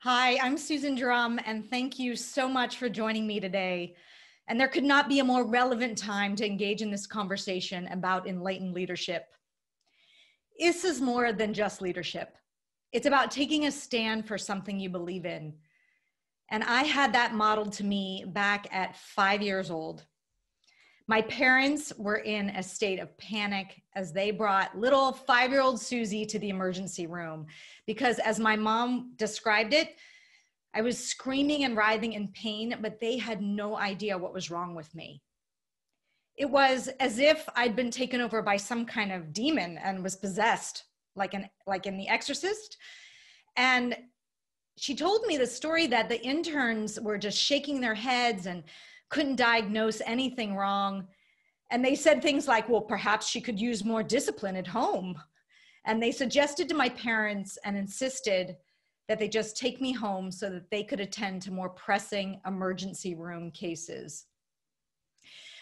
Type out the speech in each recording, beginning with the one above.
Hi, I'm Susan Drumm, and thank you so much for joining me today. And there could not be a more relevant time to engage in this conversation about enlightened leadership. This is more than just leadership. It's about taking a stand for something you believe in. And I had that modeled to me back at 5 years old. My parents were in a state of panic as they brought little 5-year-old Susie to the emergency room because, as my mom described it, I was screaming and writhing in pain, but they had no idea what was wrong with me. It was as if I'd been taken over by some kind of demon and was possessed, like in The Exorcist. And she told me the story that the interns were just shaking their heads and couldn't diagnose anything wrong. And they said things like, well, perhaps she could use more discipline at home. And they suggested to my parents and insisted that they just take me home so that they could attend to more pressing emergency room cases.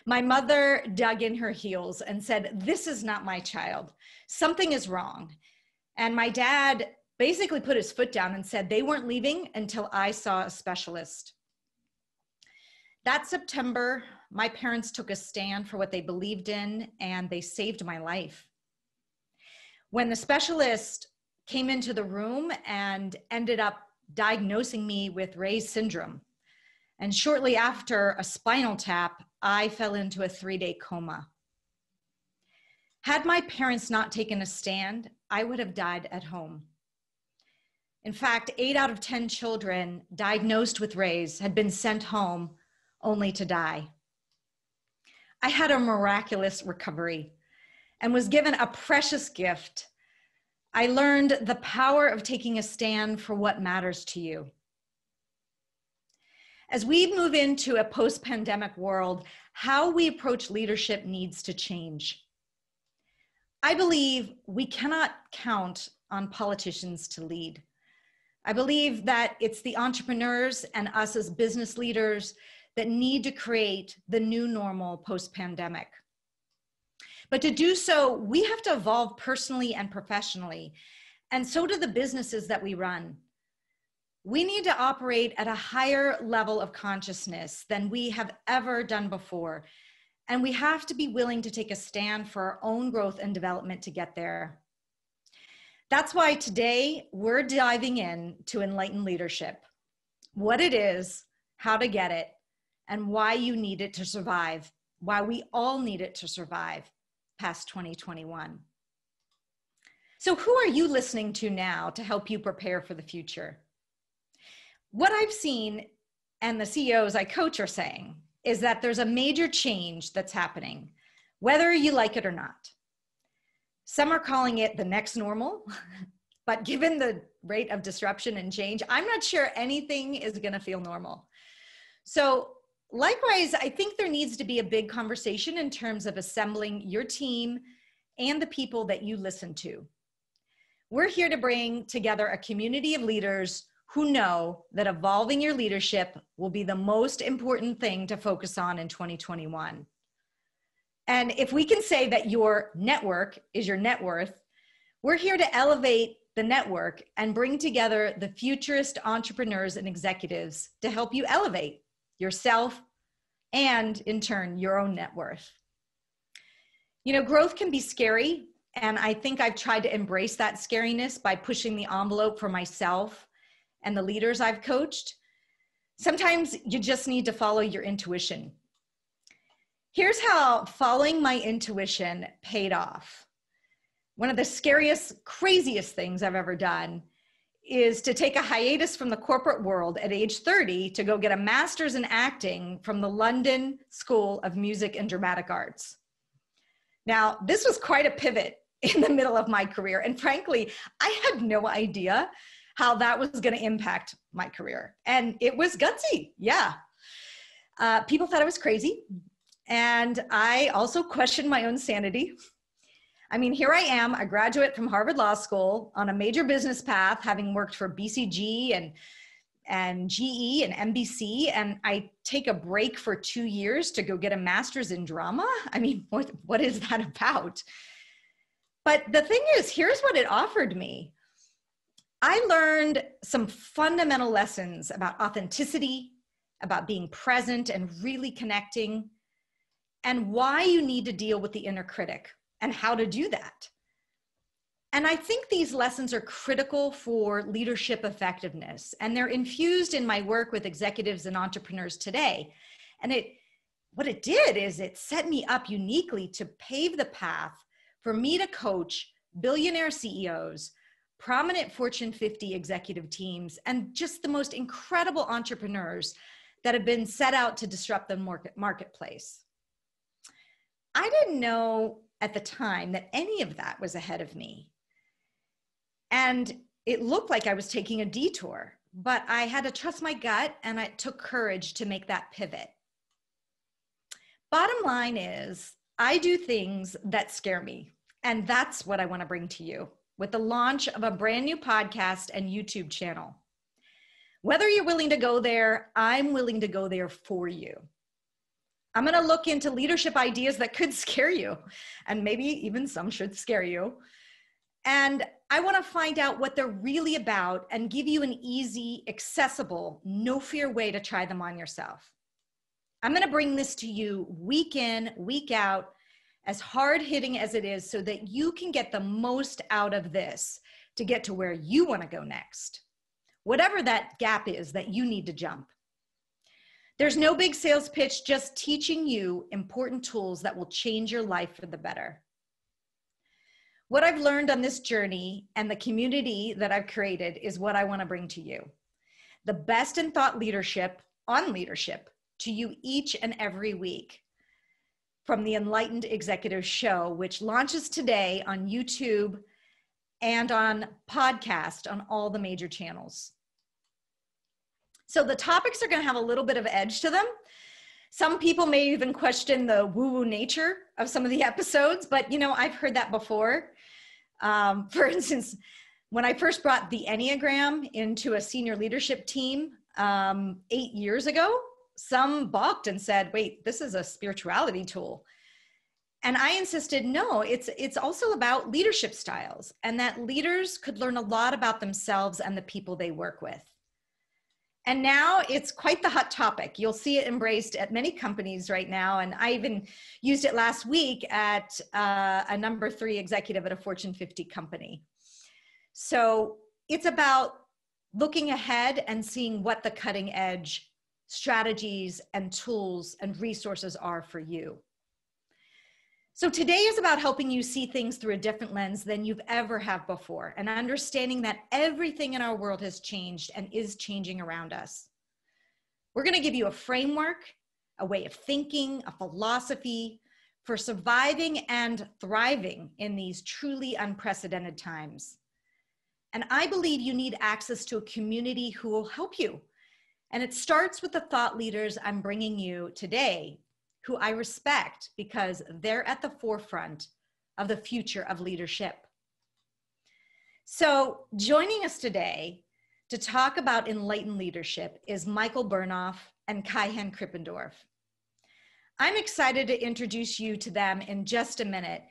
My mother dug in her heels and said, this is not my child. Something is wrong. And my dad basically put his foot down and said they weren't leaving until I saw a specialist. That September, my parents took a stand for what they believed in, and they saved my life. When the specialist came into the room and ended up diagnosing me with Ray's syndrome, and shortly after a spinal tap, I fell into a 3-day coma. Had my parents not taken a stand, I would have died at home. In fact, 8 out of 10 children diagnosed with Ray's had been sent home only to die. I had a miraculous recovery and was given a precious gift. I learned the power of taking a stand for what matters to you. As we move into a post-pandemic world, how we approach leadership needs to change. I believe we cannot count on politicians to lead. I believe that it's the entrepreneurs and us as business leaders that need to create the new normal post-pandemic. But to do so, we have to evolve personally and professionally, and so do the businesses that we run. We need to operate at a higher level of consciousness than we have ever done before, and we have to be willing to take a stand for our own growth and development to get there. That's why today we're diving in to enlightened leadership, what it is, how to get it, and why you need it to survive, why we all need it to survive past 2021. So who are you listening to now to help you prepare for the future? What I've seen, and the CEOs I coach are saying, is that there's a major change that's happening, whether you like it or not. Some are calling it the next normal, but given the rate of disruption and change, I'm not sure anything is gonna feel normal. So likewise, I think there needs to be a big conversation in terms of assembling your team and the people that you listen to. We're here to bring together a community of leaders who know that evolving your leadership will be the most important thing to focus on in 2021. And if we can say that your network is your net worth, we're here to elevate the network and bring together the futurist entrepreneurs and executives to help you elevate yourself and in turn, your own net worth. You know, growth can be scary, and I think I've tried to embrace that scariness by pushing the envelope for myself and the leaders I've coached. Sometimes you just need to follow your intuition. Here's how following my intuition paid off. One of the scariest, craziest things I've ever done is to take a hiatus from the corporate world at age 30 to go get a master's in acting from the London School of Music and Dramatic Arts. Now, this was quite a pivot in the middle of my career. And frankly, I had no idea how that was going to impact my career. And it was gutsy. Yeah. People thought I was crazy. And I also questioned my own sanity. I mean, here I am, a graduate from Harvard Law School on a major business path, having worked for BCG and GE and NBC, and I take a break for 2 years to go get a master's in drama. I mean, what is that about? But the thing is, here's what it offered me. I learned some fundamental lessons about authenticity, about being present and really connecting, and why you need to deal with the inner critic and how to do that. And I think these lessons are critical for leadership effectiveness, and they're infused in my work with executives and entrepreneurs today. And what it did is it set me up uniquely to pave the path for me to coach billionaire CEOs, prominent Fortune 50 executive teams, and just the most incredible entrepreneurs that have been set out to disrupt the marketplace. I didn't know at the time that any of that was ahead of me. And it looked like I was taking a detour, but I had to trust my gut, and it took courage to make that pivot. Bottom line is, I do things that scare me, and that's what I want to bring to you with the launch of a brand new podcast and YouTube channel. Whether you're willing to go there, I'm willing to go there for you. I'm going to look into leadership ideas that could scare you, and maybe even some should scare you. And I want to find out what they're really about and give you an easy, accessible, no fear way to try them on yourself. I'm going to bring this to you week in, week out, as hard hitting as it is, so that you can get the most out of this to get to where you want to go next. Whatever that gap is that you need to jump. There's no big sales pitch, just teaching you important tools that will change your life for the better. What I've learned on this journey and the community that I've created is what I want to bring to you. The best in thought leadership on leadership to you each and every week from the Enlightened Executive show, which launches today on YouTube and on podcast on all the major channels. So the topics are going to have a little bit of edge to them. Some people may even question the woo-woo nature of some of the episodes, but you know, I've heard that before. For instance, when I first brought the Enneagram into a senior leadership team 8 years ago, some balked and said, wait, this is a spirituality tool. And I insisted, no, it's also about leadership styles, and that leaders could learn a lot about themselves and the people they work with. And now it's quite the hot topic. You'll see it embraced at many companies right now. And I even used it last week at a number 3 executive at a Fortune 50 company. So it's about looking ahead and seeing what the cutting edge strategies and tools and resources are for you. So today is about helping you see things through a different lens than you've ever have before, and understanding that everything in our world has changed and is changing around us. We're going to give you a framework, a way of thinking, a philosophy for surviving and thriving in these truly unprecedented times. And I believe you need access to a community who will help you. And it starts with the thought leaders I'm bringing you today, who I respect because they're at the forefront of the future of leadership. So joining us today to talk about enlightened leadership is Michael Bernoff and Kaihan Krippendorf. I'm excited to introduce you to them in just a minute.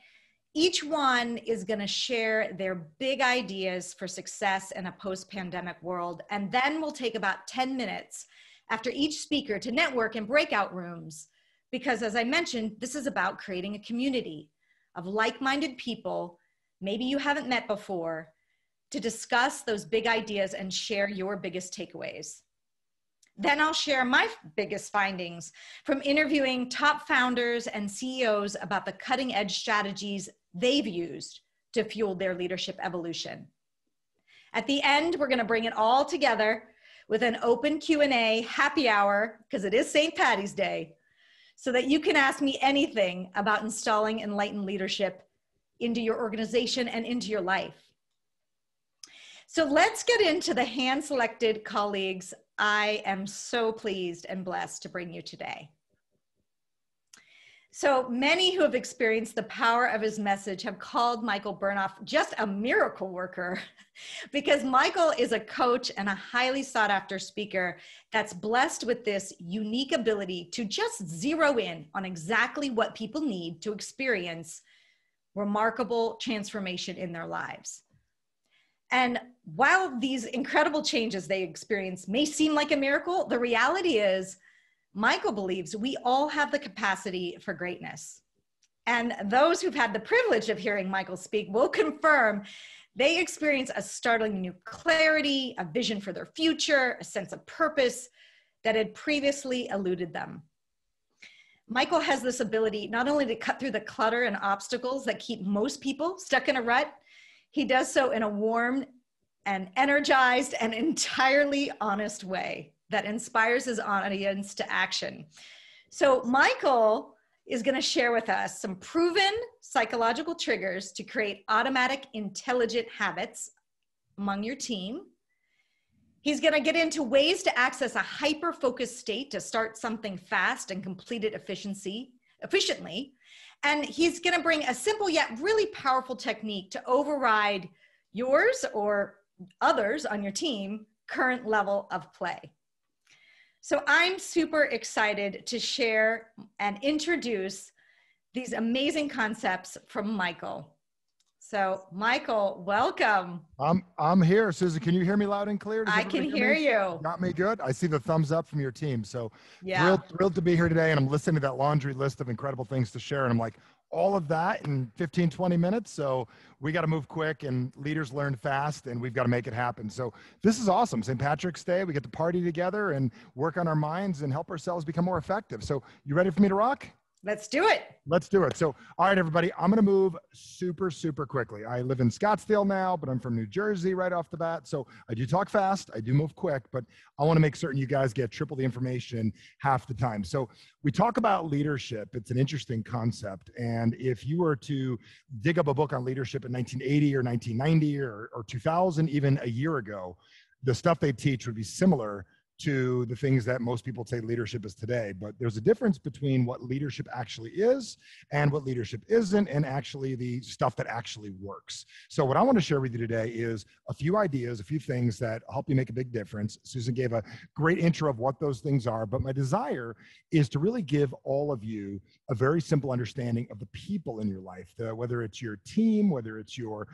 Each one is going to share their big ideas for success in a post-pandemic world, and then we'll take about 10 minutes after each speaker to network in breakout rooms. Because as I mentioned, this is about creating a community of like-minded people, maybe you haven't met before, to discuss those big ideas and share your biggest takeaways. Then I'll share my biggest findings from interviewing top founders and CEOs about the cutting-edge strategies they've used to fuel their leadership evolution. At the end, we're going to bring it all together with an open Q&A happy hour, because it is St. Paddy's Day, so that you can ask me anything about installing enlightened leadership into your organization and into your life. So let's get into the hand-selected colleagues I am so pleased and blessed to bring you today. So many who have experienced the power of his message have called Michael Bernoff just a miracle worker, because Michael is a coach and a highly sought after speaker that's blessed with this unique ability to just zero in on exactly what people need to experience remarkable transformation in their lives. And while these incredible changes they experience may seem like a miracle, the reality is Michael believes we all have the capacity for greatness. And those who've had the privilege of hearing Michael speak will confirm they experience a startling new clarity, a vision for their future, a sense of purpose that had previously eluded them. Michael has this ability not only to cut through the clutter and obstacles that keep most people stuck in a rut, he does so in a warm and energized and entirely honest way that inspires his audience to action. So Michael is going to share with us some proven psychological triggers to create automatic, intelligent habits among your team. He's going to get into ways to access a hyper-focused state to start something fast and complete it efficiently. And he's going to bring a simple yet really powerful technique to override yours or others on your team current level of play. So I'm super excited to share and introduce these amazing concepts from Michael. So Michael, welcome. I'm here. Susan, can you hear me loud and clear? I can hear you. Got me good? I see the thumbs up from your team. So yeah. Thrilled to be here today. And I'm listening to that laundry list of incredible things to share. And I'm like, all of that in 15, 20 minutes. So we got to move quick, and leaders learn fast, and we've got to make it happen. So this is awesome. St. Patrick's Day, we get to party together and work on our minds and help ourselves become more effective. So you ready for me to rock? Let's do it. Let's do it. So, all right, everybody, I'm going to move super, super quickly. I live in Scottsdale now, but I'm from New Jersey right off the bat. So I do talk fast. I do move quick, but I want to make certain you guys get triple the information half the time. So we talk about leadership. It's an interesting concept. And if you were to dig up a book on leadership in 1980 or 1990 or 2000, even a year ago, the stuff they teach would be similar to the things that most people say leadership is today. But there's a difference between what leadership actually is and what leadership isn't, and actually the stuff that actually works. So what I want to share with you today is a few ideas, a few things that help you make a big difference. Susan gave a great intro of what those things are, but my desire is to really give all of you a very simple understanding of the people in your life, whether it's your team, whether it's your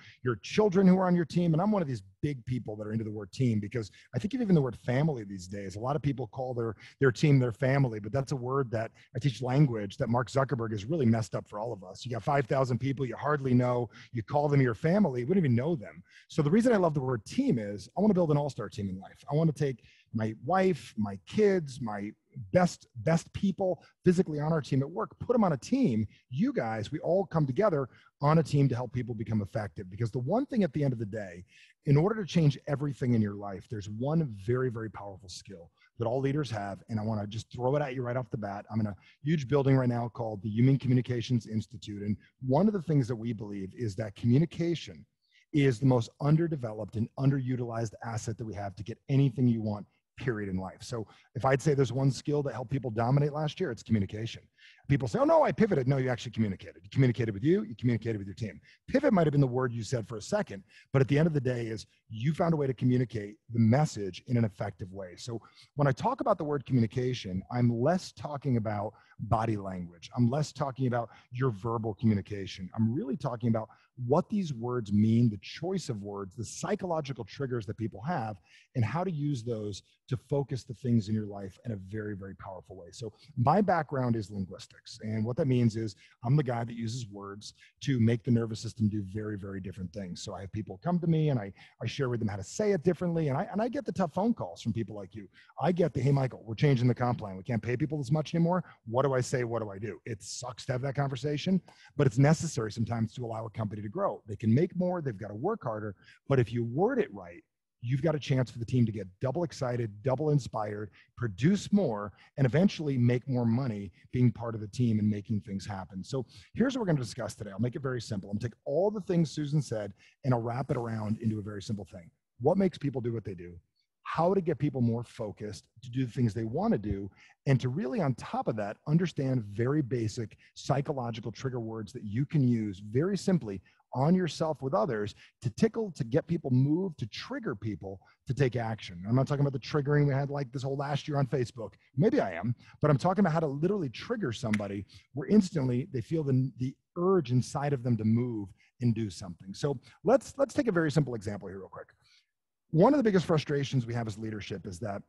children who are on your team. And I'm one of these big people that are into the word team, because I think even the word family these days, a lot of people call their team their family, but that's a word that I teach language that Mark Zuckerberg has really messed up for all of us. You got 5,000 people you hardly know, you call them your family, you wouldn't even know them. So the reason I love the word team is I want to build an all-star team in life. I want to take my wife, my kids, my best people physically on our team at work, put them on a team. You guys, we all come together on a team to help people become effective. Because the one thing at the end of the day, in order to change everything in your life, there's one very, very powerful skill that all leaders have. And I want to just throw it at you right off the bat. I'm in a huge building right now called the Human Communications Institute. And one of the things that we believe is that communication is the most underdeveloped and underutilized asset that we have to get anything you want, period, in life. So if I'd say there's one skill that helped people dominate last year, it's communication. People say, oh no, I pivoted. No, you actually communicated. You communicated with you communicated with your team. Pivot might've been the word you said for a second, but at the end of the day is you found a way to communicate the message in an effective way. So when I talk about the word communication, I'm less talking about body language. I'm less talking about your verbal communication. I'm really talking about what these words mean, the choice of words, the psychological triggers that people have, and how to use those to focus the things in your life in a very, very powerful way. So my background is linguistics. And what that means is I'm the guy that uses words to make the nervous system do very, very different things. So I have people come to me and I share with them how to say it differently. And I get the tough phone calls from people like you. I get the, hey, Michael, we're changing the comp plan. We can't pay people this much anymore. What do I say? What do I do? It sucks to have that conversation, but it's necessary sometimes to allow a company to grow. They can make more. They've got to work harder. But if you word it right, you've got a chance for the team to get double excited, double inspired, produce more, and eventually make more money being part of the team and making things happen. So here's what we're going to discuss today. I'll make it very simple. I'm going to take all the things Susan said and I'll wrap it around into a very simple thing. What makes people do what they do? How to get people more focused to do the things they want to do, and to really, on top of that, understand very basic psychological trigger words that you can use very simply on yourself with others to get people moved, to trigger people to take action. I'm not talking about the triggering we had like this whole last year on Facebook. Maybe I am, but I'm talking about how to literally trigger somebody where instantly they feel the urge inside of them to move and do something. So let's take a very simple example here real quick. One of the biggest frustrations we have as leadership is that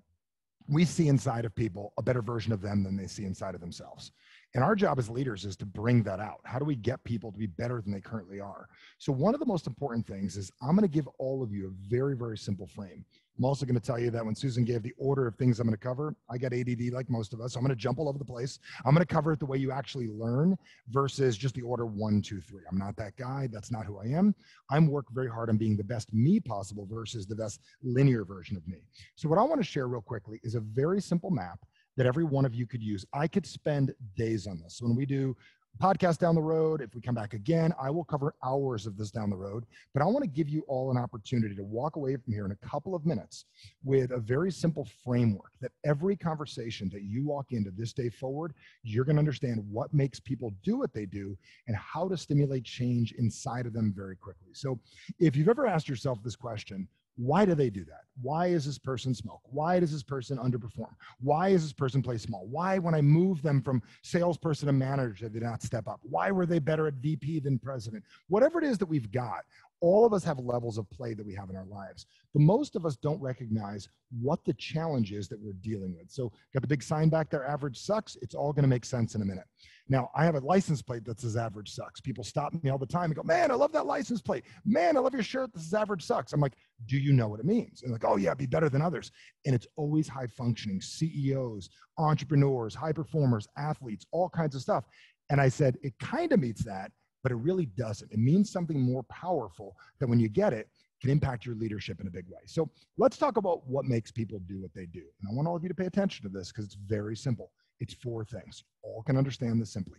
we see inside of people a better version of them than they see inside of themselves. And our job as leaders is to bring that out. How do we get people to be better than they currently are? So one of the most important things is I'm going to give all of you a very, very simple frame. I'm also going to tell you that when Susan gave the order of things I'm going to cover, I got ADD like most of us. So I'm going to jump all over the place. I'm going to cover it the way you actually learn versus just the order 1, 2, 3. I'm not that guy. That's not who I am. I'm working very hard on being the best me possible versus the best linear version of me. So what I want to share real quickly is a very simple map that every one of you could use. I could spend days on this. So when we do podcast down the road, if we come back again, I will cover hours of this down the road, but I want to give you all an opportunity to walk away from here in a couple of minutes with a very simple framework that every conversation that you walk into this day forward, you're going to understand what makes people do what they do and how to stimulate change inside of them very quickly. So if you've ever asked yourself this question, why do they do that? Why is this person smoke? Why does this person underperform? Why is this person play small? Why, when I move them from salesperson to manager, did they not step up? Why were they better at VP than president? Whatever it is that we've got, all of us have levels of play that we have in our lives. But most of us don't recognize what the challenge is that we're dealing with. So got the big sign back there, average sucks. It's all going to make sense in a minute. Now, I have a license plate that says average sucks. People stop me all the time and go, man, I love that license plate. Man, I love your shirt. This is average sucks. I'm like, do you know what it means? And like, oh yeah, be better than others. And it's always high functioning CEOs, entrepreneurs, high performers, athletes, all kinds of stuff. And I said, it kind of meets that, but it really doesn't. It means something more powerful that when you get it, can impact your leadership in a big way. So let's talk about what makes people do what they do. And I want all of you to pay attention to this because it's very simple. It's 4 things. All can understand this simply.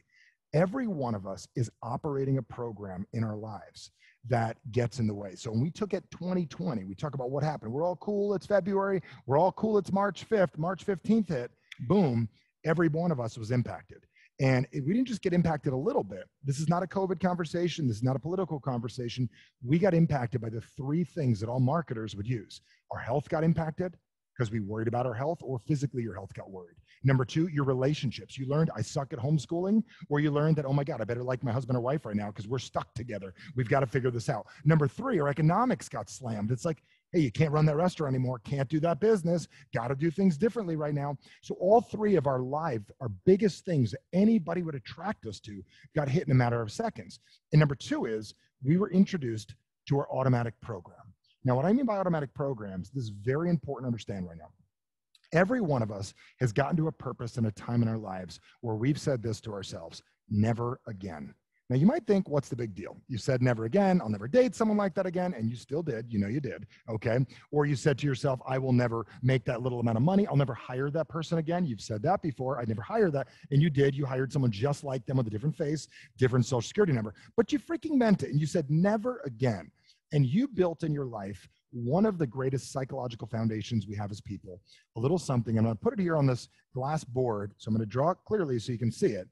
Every one of us is operating a program in our lives that gets in the way. So when we took it 2020, we talk about what happened. We're all cool. It's February. We're all cool. It's March 5th. March 15th hit. Boom. Every one of us was impacted. And we didn't just get impacted a little bit. This is not a COVID conversation. This is not a political conversation. We got impacted by the 3 things that all marketers would use. Our health got impacted because we worried about our health, or physically your health got worried. Number 2, your relationships. You learned I suck at homeschooling, or you learned that, oh my God, I better like my husband or wife right now because we're stuck together. We've got to figure this out. Number 3, our economics got slammed. It's like, hey, you can't run that restaurant anymore. Can't do that business. Got to do things differently right now. So all 3 of our life, our biggest things that anybody would attract us to got hit in a matter of seconds. And number 2 is we were introduced to our automatic program. Now, what I mean by automatic programs, this is very important to understand right now. Every one of us has gotten to a purpose and a time in our lives where we've said this to ourselves, never again. Now, you might think, what's the big deal? You said never again, I'll never date someone like that again, and you still did, you know you did, okay? Or you said to yourself, I will never make that little amount of money, I'll never hire that person again. You've said that before, I'd never hire that, and you did. You hired someone just like them with a different face, different social security number, but you freaking meant it, and you said never again. And you built in your life one of the greatest psychological foundations we have as people, a little something. I'm going to put it here on this glass board, so I'm going to draw it clearly so you can see it.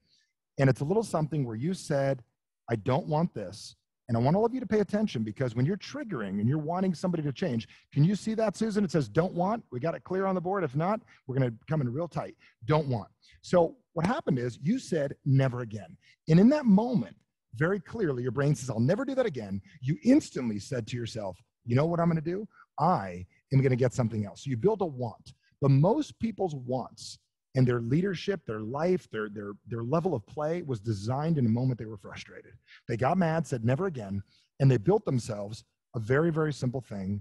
And it's a little something where you said, I don't want this. And I want all of you to pay attention, because when you're triggering and you're wanting somebody to change, can you see that, Susan? It says don't want. We got it clear on the board. If not, we're going to come in real tight. Don't want. So what happened is you said never again. And in that moment, very clearly, your brain says, I'll never do that again. You instantly said to yourself, you know what I'm going to do? I am going to get something else. So you build a want. But most people's wants and their leadership, their life, their level of play was designed in a moment they were frustrated. They got mad, said never again, and they built themselves a very, very simple thing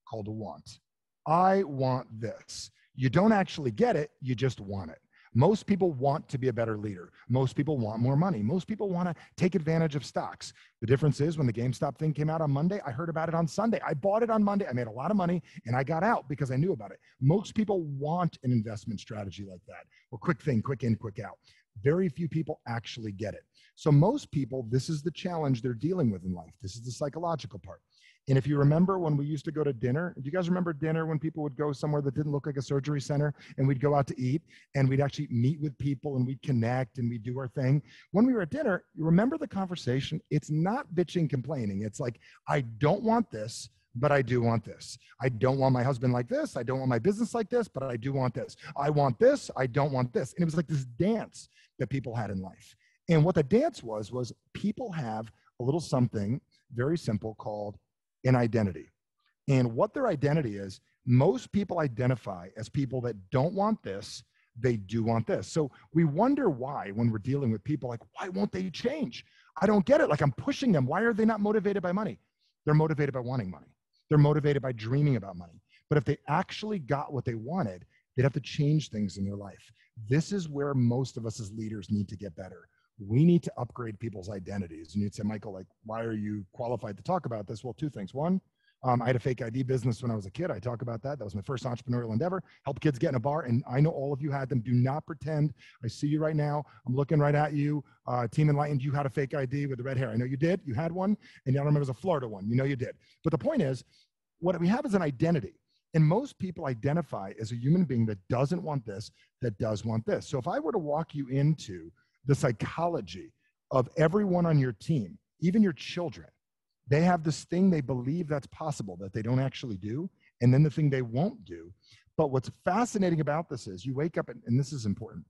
called a want. I want this. You don't actually get it, you just want it. Most people want to be a better leader. Most people want more money. Most people want to take advantage of stocks. The difference is when the GameStop thing came out on Monday, I heard about it on Sunday. I bought it on Monday. I made a lot of money and I got out because I knew about it. Most people want an investment strategy like that, or quick thing, quick in, quick out. Very few people actually get it. So most people, this is the challenge they're dealing with in life. This is the psychological part. And if you remember when we used to go to dinner, do you guys remember dinner when people would go somewhere that didn't look like a surgery center, and we'd go out to eat and we'd actually meet with people and we'd connect and we'd do our thing? When we were at dinner, you remember the conversation? It's not bitching, complaining. It's like, I don't want this, but I do want this. I don't want my husband like this. I don't want my business like this, but I do want this. I want this. I don't want this. And it was like this dance that people had in life. And what the dance was people have a little something very simple, called an identity. And what their identity is, most people identify as people that don't want this, they do want this. So we wonder why, when we're dealing with people, like, why won't they change? I don't get it. Like, I'm pushing them. Why are they not motivated by money? They're motivated by wanting money. They're motivated by dreaming about money. But if they actually got what they wanted, they'd have to change things in their life. This is where most of us as leaders need to get better. We need to upgrade people's identities. And you'd say, Michael, like, why are you qualified to talk about this? Well, two things. One, I had a fake ID business when I was a kid. I talk about that. That was my first entrepreneurial endeavor. Help kids get in a bar. And I know all of you had them. Do not pretend. I see you right now. I'm looking right at you. Team Enlightened, you had a fake ID with the red hair. I know you did. You had one. And I don't remember, it was a Florida one. You know you did. But the point is, what we have is an identity. And most people identify as a human being that doesn't want this, that does want this. So if I were to walk you into the psychology of everyone on your team, even your children, they have this thing they believe that's possible that they don't actually do, and then the thing they won't do. But what's fascinating about this is you wake up, and this is important.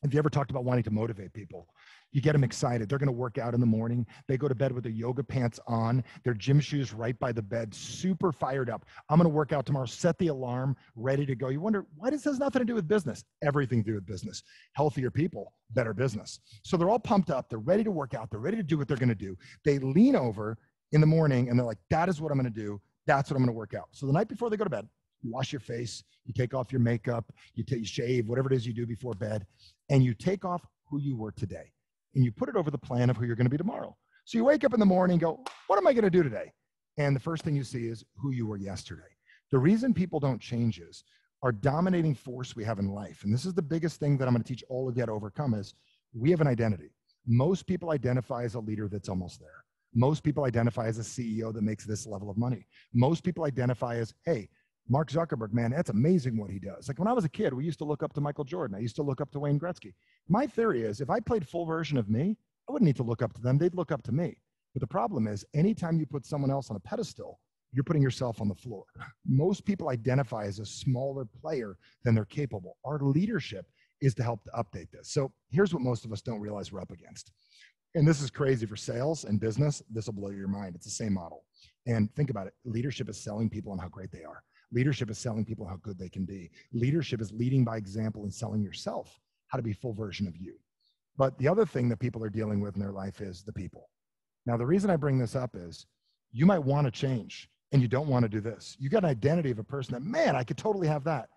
Have you ever talked about wanting to motivate people? You get them excited. They're going to work out in the morning. They go to bed with their yoga pants on, their gym shoes right by the bed, super fired up. I'm going to work out tomorrow, set the alarm, ready to go. You wonder, why does this have nothing to do with business? Everything to do with business. Healthier people, better business. So they're all pumped up. They're ready to work out. They're ready to do what they're going to do. They lean over in the morning and they're like, that is what I'm going to do. That's what I'm going to work out. So the night before they go to bed, you wash your face, you take off your makeup, you shave, whatever it is you do before bed, and you take off who you were today. And you put it over the plan of who you're going to be tomorrow. So you wake up in the morning and go, what am I going to do today? And the first thing you see is who you were yesterday. The reason people don't change is our dominating force we have in life. And this is the biggest thing that I'm going to teach all of you how to overcome is we have an identity. Most people identify as a leader that's almost there. Most people identify as a CEO that makes this level of money. Most people identify as, hey, Mark Zuckerberg, man, that's amazing what he does. Like when I was a kid, we used to look up to Michael Jordan. I used to look up to Wayne Gretzky. My theory is if I played full version of me, I wouldn't need to look up to them. They'd look up to me. But the problem is anytime you put someone else on a pedestal, you're putting yourself on the floor. Most people identify as a smaller player than they're capable. Our leadership is to help to update this. So here's what most of us don't realize we're up against. And this is crazy for sales and business. This will blow your mind. It's the same model. And think about it. Leadership is selling people on how great they are. Leadership is selling people how good they can be. Leadership is leading by example and selling yourself how to be full version of you. But the other thing that people are dealing with in their life is the people. Now, the reason I bring this up is you might want to change and you don't want to do this. You got an identity of a person that, man, I could totally have that.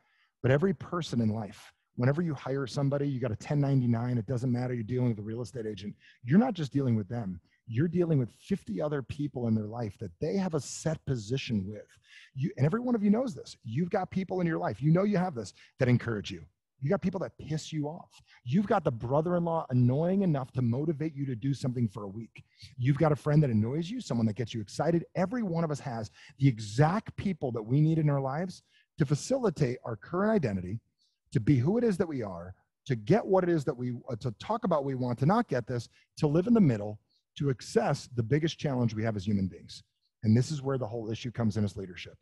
But every person in life, whenever you hire somebody, you got a 1099, it doesn't matter, you're dealing with a real estate agent. You're not just dealing with them. You're dealing with 50 other people in their life that they have a set position with. And every one of you knows this. You've got people in your life, you know you have this, that encourage you. You got people that piss you off. You've got the brother-in-law annoying enough to motivate you to do something for a week. You've got a friend that annoys you, someone that gets you excited. Every one of us has the exact people that we need in our lives to facilitate our current identity, to be who it is that we are, to get what it is that to talk about what we want, to not get this, to live in the middle, to access the biggest challenge we have as human beings. And this is where the whole issue comes in as leadership.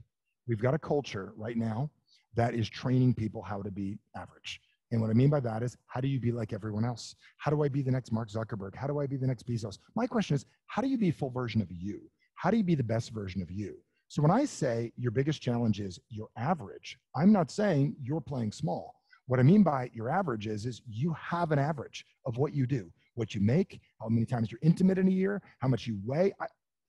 We've got a culture right now that is training people how to be average. And what I mean by that is, how do you be like everyone else? How do I be the next Mark Zuckerberg? How do I be the next Bezos? My question is, how do you be a full version of you? How do you be the best version of you? So when I say your biggest challenge is you're average, I'm not saying you're playing small. What I mean by your average is you have an average of what you do, what you make, how many times you're intimate in a year, how much you weigh.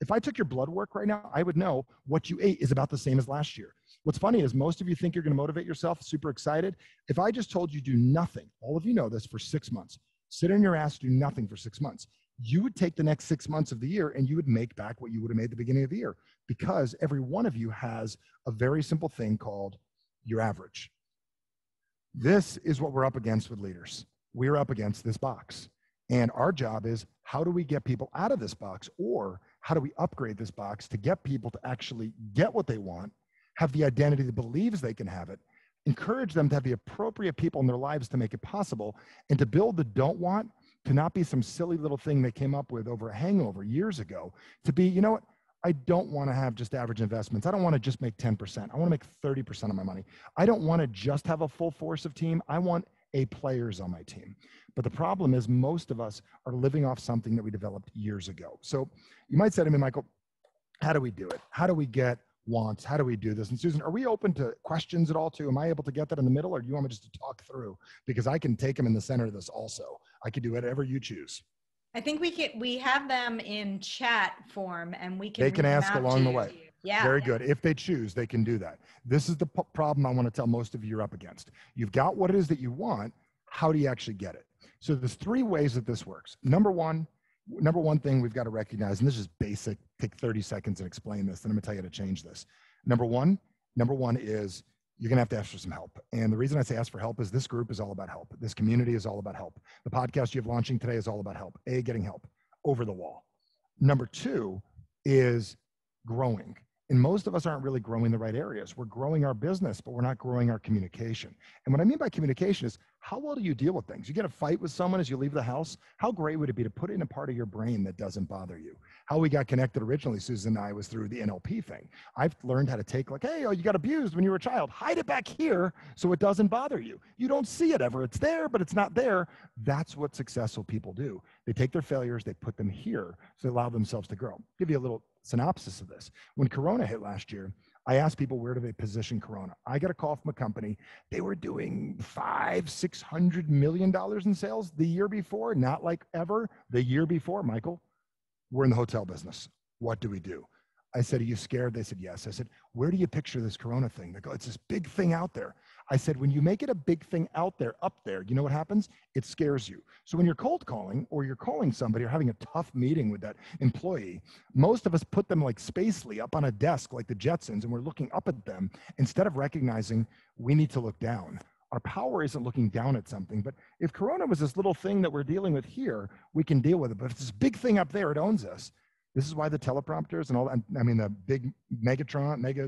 If I took your blood work right now, I would know what you ate is about the same as last year. What's funny is most of you think you're going to motivate yourself, super excited. If I just told you do nothing, all of you know this, for 6 months, sit on your ass, do nothing for 6 months, you would take the next 6 months of the year and you would make back what you would have made at the beginning of the year, because every one of you has a very simple thing called your average. This is what we're up against with leaders. We're up against this box. And our job is, how do we get people out of this box, or how do we upgrade this box to get people to actually get what they want, have the identity that believes they can have it, encourage them to have the appropriate people in their lives to make it possible, and to build the don't want to not be some silly little thing they came up with over a hangover years ago, to be, you know what, I don't want to have just average investments. I don't want to just make 10%. I want to make 30% of my money. I don't want to just have a full force of team. I want A players on my team. But the problem is most of us are living off something that we developed years ago. So you might say to me, Michael, how do we do it? How do we get wants? How do we do this? And Susan, are we open to questions at all too? Am I able to get that in the middle, or do you want me just to talk through? Because I can take them in the center of this also. I can do whatever you choose. I think we have them in chat form, and we can They can ask along the way. Yeah. Very good. If they choose, they can do that. This is the problem I want to tell most of you you're up against. You've got what it is that you want. How do you actually get it? So there's 3 ways that this works. Number one thing we've got to recognize, and this is basic, take 30 seconds and explain this, then I'm gonna tell you how to change this. Number one is you're gonna have to ask for some help. And the reason I say ask for help is this group is all about help. This community is all about help. The podcast you have launching today is all about help. Getting help over the wall. Number 2 is growing. And most of us aren't really growing the right areas. We're growing our business, but we're not growing our communication. And what I mean by communication is, how well do you deal with things? You get a fight with someone as you leave the house. How great would it be to put in a part of your brain that doesn't bother you? How we got connected originally, Susan and I, was through the NLP thing. I've learned how to take, like, hey, you got abused when you were a child. Hide it back here so it doesn't bother you. You don't see it ever. It's there, but it's not there. That's what successful people do. They take their failures, they put them here, so they allow themselves to grow. I'll give you a little synopsis of this. When Corona hit last year, I asked people, where do they position Corona? I got a call from a company. They were doing $500-600 million in sales the year before, not like ever, the year before. Michael, we're in the hotel business. What do we do? I said, are you scared? They said, yes. I said, where do you picture this Corona thing? They go, it's this big thing out there. I said, when you make it a big thing out there, up there, you know what happens? It scares you. So when you're cold calling, or you're calling somebody, or having a tough meeting with that employee, most of us put them like spacely up on a desk like the Jetsons, and we're looking up at them instead of recognizing we need to look down. Our power isn't looking down at something, but if Corona was this little thing that we're dealing with here, we can deal with it. But if it's this big thing up there, it owns us. This is why the teleprompters and all that, I mean, the big mega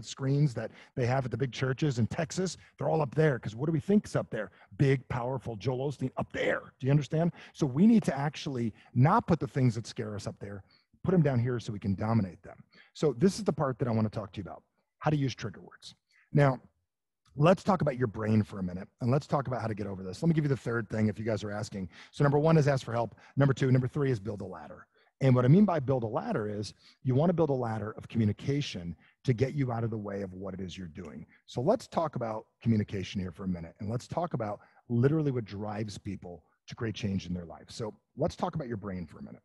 screens that they have at the big churches in Texas, they're all up there, because what do we think is up there? Big, powerful Joel Osteen up there. Do you understand? So we need to actually not put the things that scare us up there, put them down here so we can dominate them. So this is the part that I want to talk to you about, how to use trigger words. Now, let's talk about your brain for a minute, and let's talk about how to get over this. Let me give you the 3rd thing if you guys are asking. So number 1 is ask for help. Number 3 is build a ladder. And what I mean by build a ladder is you want to build a ladder of communication to get you out of the way of what it is you're doing. So let's talk about communication here for a minute, and let's talk about literally what drives people to create change in their life. So let's talk about your brain for a minute.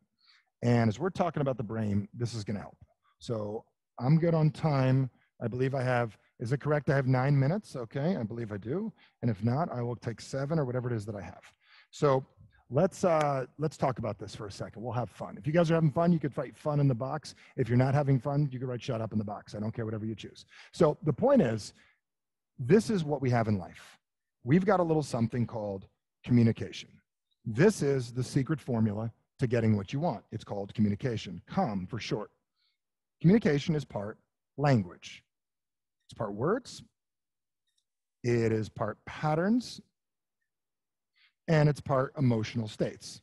And as we're talking about the brain, this is going to help. So I'm good on time. I believe I have, is it correct? I have 9 minutes. Okay. I believe I do. And if not, I will take 7 or whatever it is that I have. So let's talk about this for a second. We'll have fun. If you guys are having fun, you could write fun in the box. If you're not having fun, you could write shut up in the box. I don't care, whatever you choose. So the point is, this is what we have in life. We've got a little something called communication. This is the secret formula to getting what you want. It's called communication, COM for short. Communication is part language. It's part words. It is part patterns. And it's part emotional states.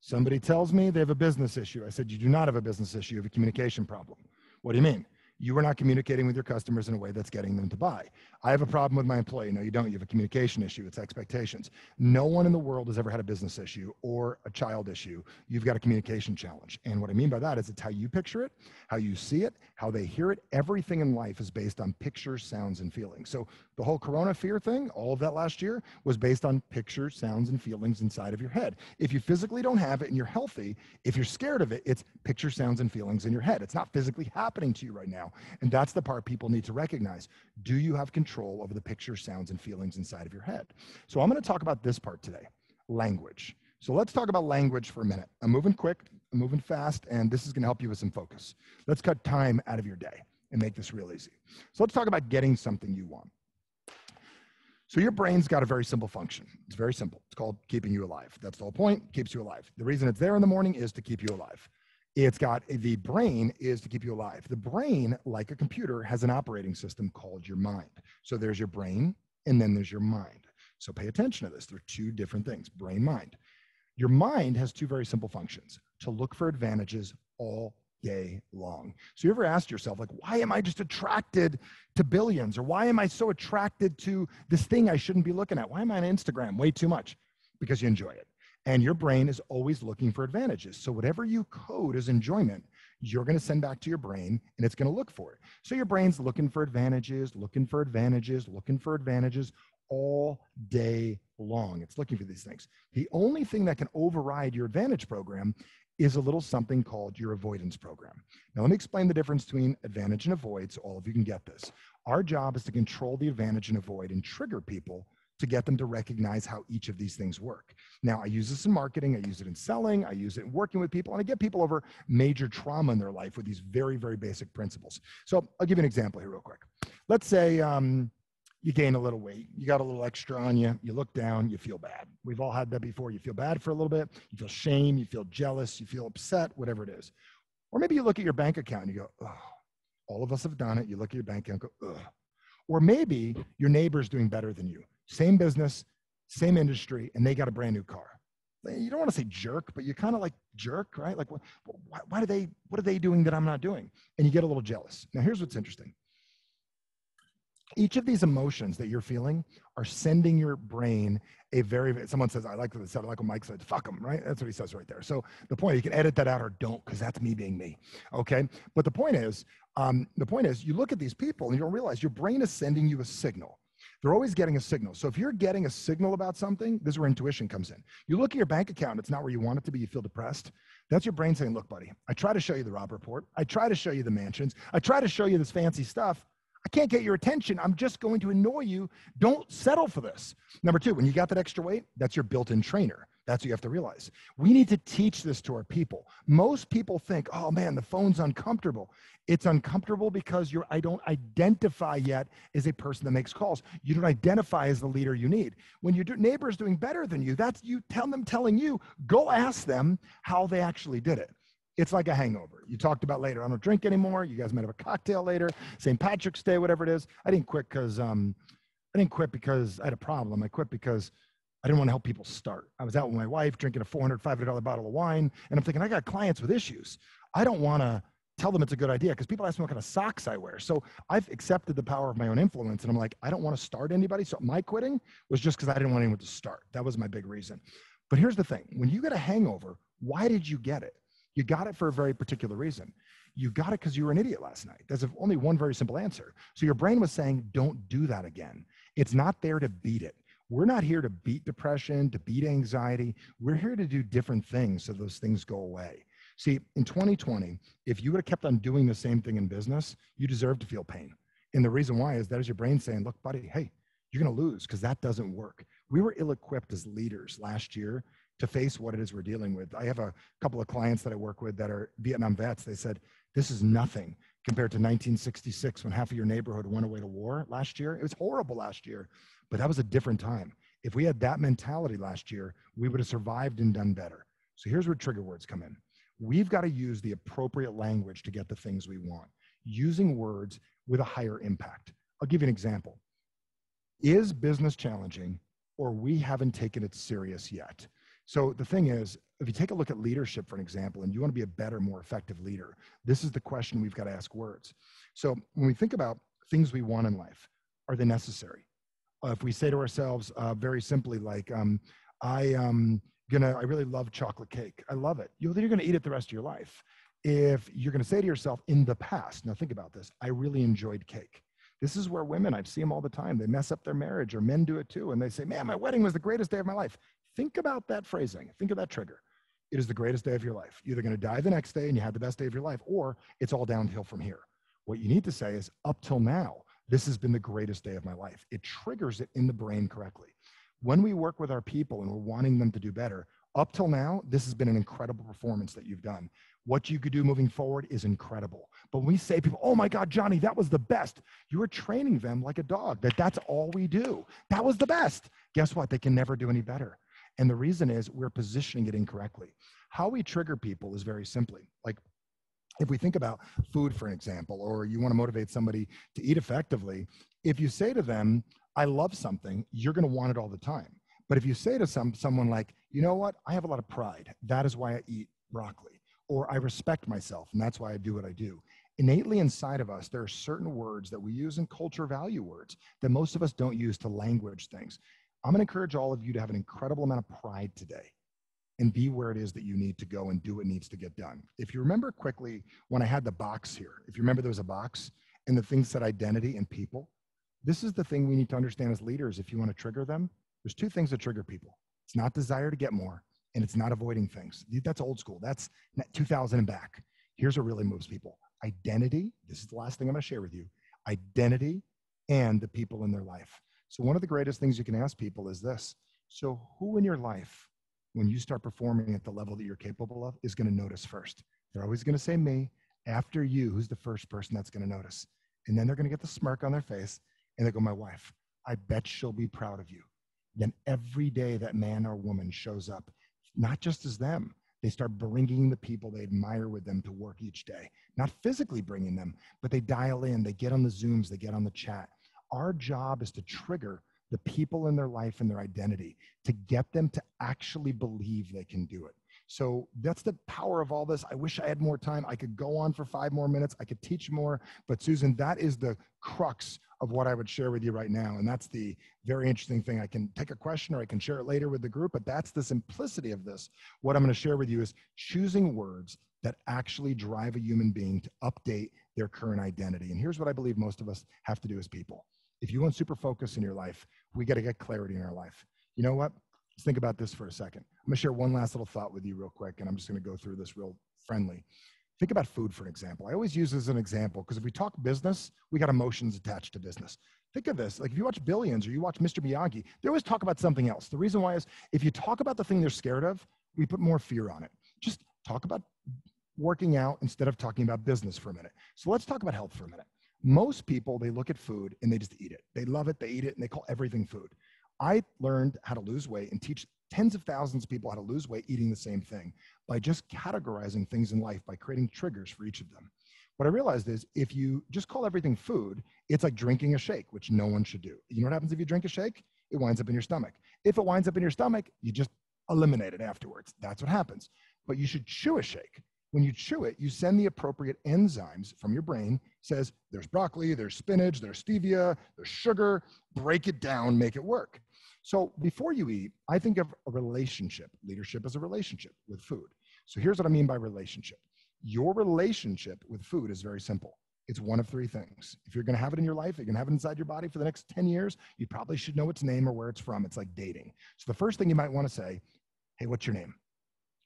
Somebody tells me they have a business issue. I said, you do not have a business issue, you have a communication problem. What do you mean? You are not communicating with your customers in a way that's getting them to buy. I have a problem with my employee. No, you don't. You have a communication issue. It's expectations. No one in the world has ever had a business issue or a child issue. You've got a communication challenge. And what I mean by that is it's how you picture it, how you see it, how they hear it. Everything in life is based on pictures, sounds, and feelings. So the whole Corona fear thing, all of that last year, was based on pictures, sounds, and feelings inside of your head. If you physically don't have it and you're healthy, if you're scared of it, it's picture, sounds, and feelings in your head. It's not physically happening to you right now. And that's the part people need to recognize. Do you have control over the pictures, sounds, and feelings inside of your head? So I'm going to talk about this part today, language. So let's talk about language for a minute. I'm moving quick, I'm moving fast, and this is going to help you with some focus. Let's cut time out of your day and make this real easy. So let's talk about getting something you want. So your brain's got a very simple function. It's very simple. It's called keeping you alive. That's the whole point, keeps you alive. The reason it's there in the morning is to keep you alive. The brain is to keep you alive. The brain, like a computer, has an operating system called your mind. So there's your brain, and then there's your mind. So pay attention to this. They're 2 different things, brain, mind. Your mind has 2 very simple functions: to look for advantages all day long. So you ever asked yourself, like, why am I just attracted to billions? Or why am I so attracted to this thing I shouldn't be looking at? Why am I on Instagram way too much? Because you enjoy it. And your brain is always looking for advantages. So whatever you code as enjoyment, you're going to send back to your brain, and it's going to look for it. So your brain's looking for advantages, looking for advantages, looking for advantages all day long. It's looking for these things. The only thing that can override your advantage program is a little something called your avoidance program. Now, let me explain the difference between advantage and avoid so all of you can get this. Our job is to control the advantage and avoid and trigger people to get them to recognize how each of these things work. Now, I use this in marketing, I use it in selling, I use it in working with people, and I get people over major trauma in their life with these very, very basic principles. So I'll give you an example here real quick. Let's say you gain a little weight, you got a little extra on you, you look down, you feel bad. We've all had that before. You feel bad for a little bit, you feel shame, you feel jealous, you feel upset, whatever it is. Or maybe you look at your bank account and you go, oh, all of us have done it. You look at your bank account and go, ugh. Or maybe your neighbor's doing better than you. Same business, same industry, and they got a brand new car. You don't want to say jerk, but you kind of like jerk, right? Like, what are they doing that I'm not doing? And you get a little jealous. Now, here's what's interesting. Each of these emotions that you're feeling are sending your brain someone says, I like what Mike said, fuck them, right? That's what he says right there. So the point, you can edit that out or don't, because that's me being me, okay? But the point is, you look at these people and you don't realize your brain is sending you a signal. They're always getting a signal. So if you're getting a signal about something, this is where intuition comes in. You look at your bank account, it's not where you want it to be, you feel depressed. That's your brain saying, look, buddy, I try to show you the Rob report. I try to show you the mansions. I try to show you this fancy stuff. I can't get your attention. I'm just going to annoy you. Don't settle for this. Number two, when you got that extra weight, that's your built-in trainer. That's what you have to realize. We need to teach this to our people. Most people think, oh man, the phone's uncomfortable. It's uncomfortable because I don't identify yet as a person that makes calls. You don't identify as the leader you need. When your neighbor is doing better than you, that's you telling you, go ask them how they actually did it. It's like a hangover. You talked about later, I don't drink anymore. You guys might have a cocktail later, St. Patrick's Day, whatever it is. I didn't quit because I had a problem. I quit because I didn't want to help people start. I was out with my wife drinking a $400, $500 bottle of wine, and I'm thinking, I got clients with issues. I don't want to tell them it's a good idea because people ask me what kind of socks I wear. So I've accepted the power of my own influence, and I'm like, I don't want to start anybody. So my quitting was just because I didn't want anyone to start. That was my big reason. But here's the thing. When you get a hangover, why did you get it? You got it for a very particular reason. You got it because you were an idiot last night. There's only one very simple answer. So your brain was saying, don't do that again. It's not there to beat it. We're not here to beat depression, to beat anxiety. We're here to do different things so those things go away. See, in 2020, if you would have kept on doing the same thing in business, you deserve to feel pain. And the reason why is that is your brain saying, look, buddy, hey, you're going to lose because that doesn't work. We were ill-equipped as leaders last year to face what it is we're dealing with. I have a couple of clients that I work with that are Vietnam vets. They said, this is nothing compared to 1966 when half of your neighborhood went away to war last year. It was horrible last year, but that was a different time. If we had that mentality last year, we would have survived and done better. So here's where trigger words come in. We've got to use the appropriate language to get the things we want, using words with a higher impact. I'll give you an example. Is business challenging, or we haven't taken it serious yet? So the thing is, if you take a look at leadership, for an example, and you want to be a better, more effective leader, this is the question we've got to ask words. So when we think about things we want in life, are they necessary? If we say to ourselves very simply, like, I really love chocolate cake. I love it. Then you're going to eat it the rest of your life. If you're going to say to yourself, in the past, now think about this, I really enjoyed cake. This is where women, I see them all the time, they mess up their marriage, or men do it too, and they say, man, my wedding was the greatest day of my life. Think about that phrasing. Think of that trigger. It is the greatest day of your life. You're either going to die the next day and you had the best day of your life, or it's all downhill from here. What you need to say is, up till now, this has been the greatest day of my life. It triggers it in the brain correctly. When we work with our people and we're wanting them to do better, up till now, this has been an incredible performance that you've done. What you could do moving forward is incredible. But when we say to people, oh my God, Johnny, that was the best. You are training them like a dog, that's all we do. That was the best. Guess what? They can never do any better. And the reason is we're positioning it incorrectly. How we trigger people is very simply, like if we think about food, for an example, or you want to motivate somebody to eat effectively, if you say to them, I love something, you're going to want it all the time. But if you say to someone like, you know what, I have a lot of pride. That is why I eat broccoli. Or I respect myself, and that's why I do what I do. Innately inside of us, there are certain words that we use in culture value words that most of us don't use to language things. I'm going to encourage all of you to have an incredible amount of pride today. and be where it is that you need to go and do what needs to get done. If you remember quickly when I had the box here, if you remember there was a box and the thing said identity and people, this is the thing we need to understand as leaders. If you want to trigger them, there's two things that trigger people. It's not desire to get more, and it's not avoiding things. That's old school. That's 2000 and back. Here's what really moves people. Identity, this is the last thing I'm going to share with you, identity and the people in their life. So one of the greatest things you can ask people is this. So who in your life, when you start performing at the level that you're capable of, is going to notice first? They're always going to say me. After you, who's the first person that's going to notice? And then they're going to get the smirk on their face and they go, my wife, I bet she'll be proud of you. Then every day that man or woman shows up, not just as them, they start bringing the people they admire with them to work each day. Not physically bringing them, but they dial in, they get on the Zooms, they get on the chat. Our job is to trigger the people in their life and their identity to get them to actually believe they can do it. So that's the power of all this. I wish I had more time. I could go on for 5 more minutes. I could teach more, but Susan, that is the crux of what I would share with you right now. And that's the very interesting thing. I can take a question or I can share it later with the group, but that's the simplicity of this. What I'm going to share with you is choosing words that actually drive a human being to update their current identity. And here's what I believe most of us have to do as people. If you want super focus in your life, we got to get clarity in our life. You know what? Let's think about this for a second. I'm going to share one last little thought with you real quick, and I'm just going to go through this real friendly. Think about food, for an example. I always use this as an example because if we talk business, we got emotions attached to business. Think of this, like if you watch Billions or you watch Mr. Miyagi, they always talk about something else. The reason why is if you talk about the thing they're scared of, we put more fear on it. Just talk about working out instead of talking about business for a minute. So let's talk about health for a minute. Most people, they look at food and they just eat it. They love it, they eat it, and they call everything food. I learned how to lose weight and teach tens of thousands of people how to lose weight eating the same thing by just categorizing things in life, by creating triggers for each of them. What I realized is if you just call everything food, it's like drinking a shake, which no one should do. You know what happens if you drink a shake? It winds up in your stomach. If it winds up in your stomach, you just eliminate it afterwards. That's what happens. But you should chew a shake. When you chew it, you send the appropriate enzymes from your brain, says there's broccoli, there's spinach, there's stevia, there's sugar, break it down, make it work. So before you eat, I think of a relationship. Leadership is a relationship with food. So here's what I mean by relationship. Your relationship with food is very simple. It's one of three things. If you're going to have it in your life, you're going to have it inside your body for the next 10 years, you probably should know its name or where it's from. It's like dating. So the first thing you might want to say, hey, what's your name?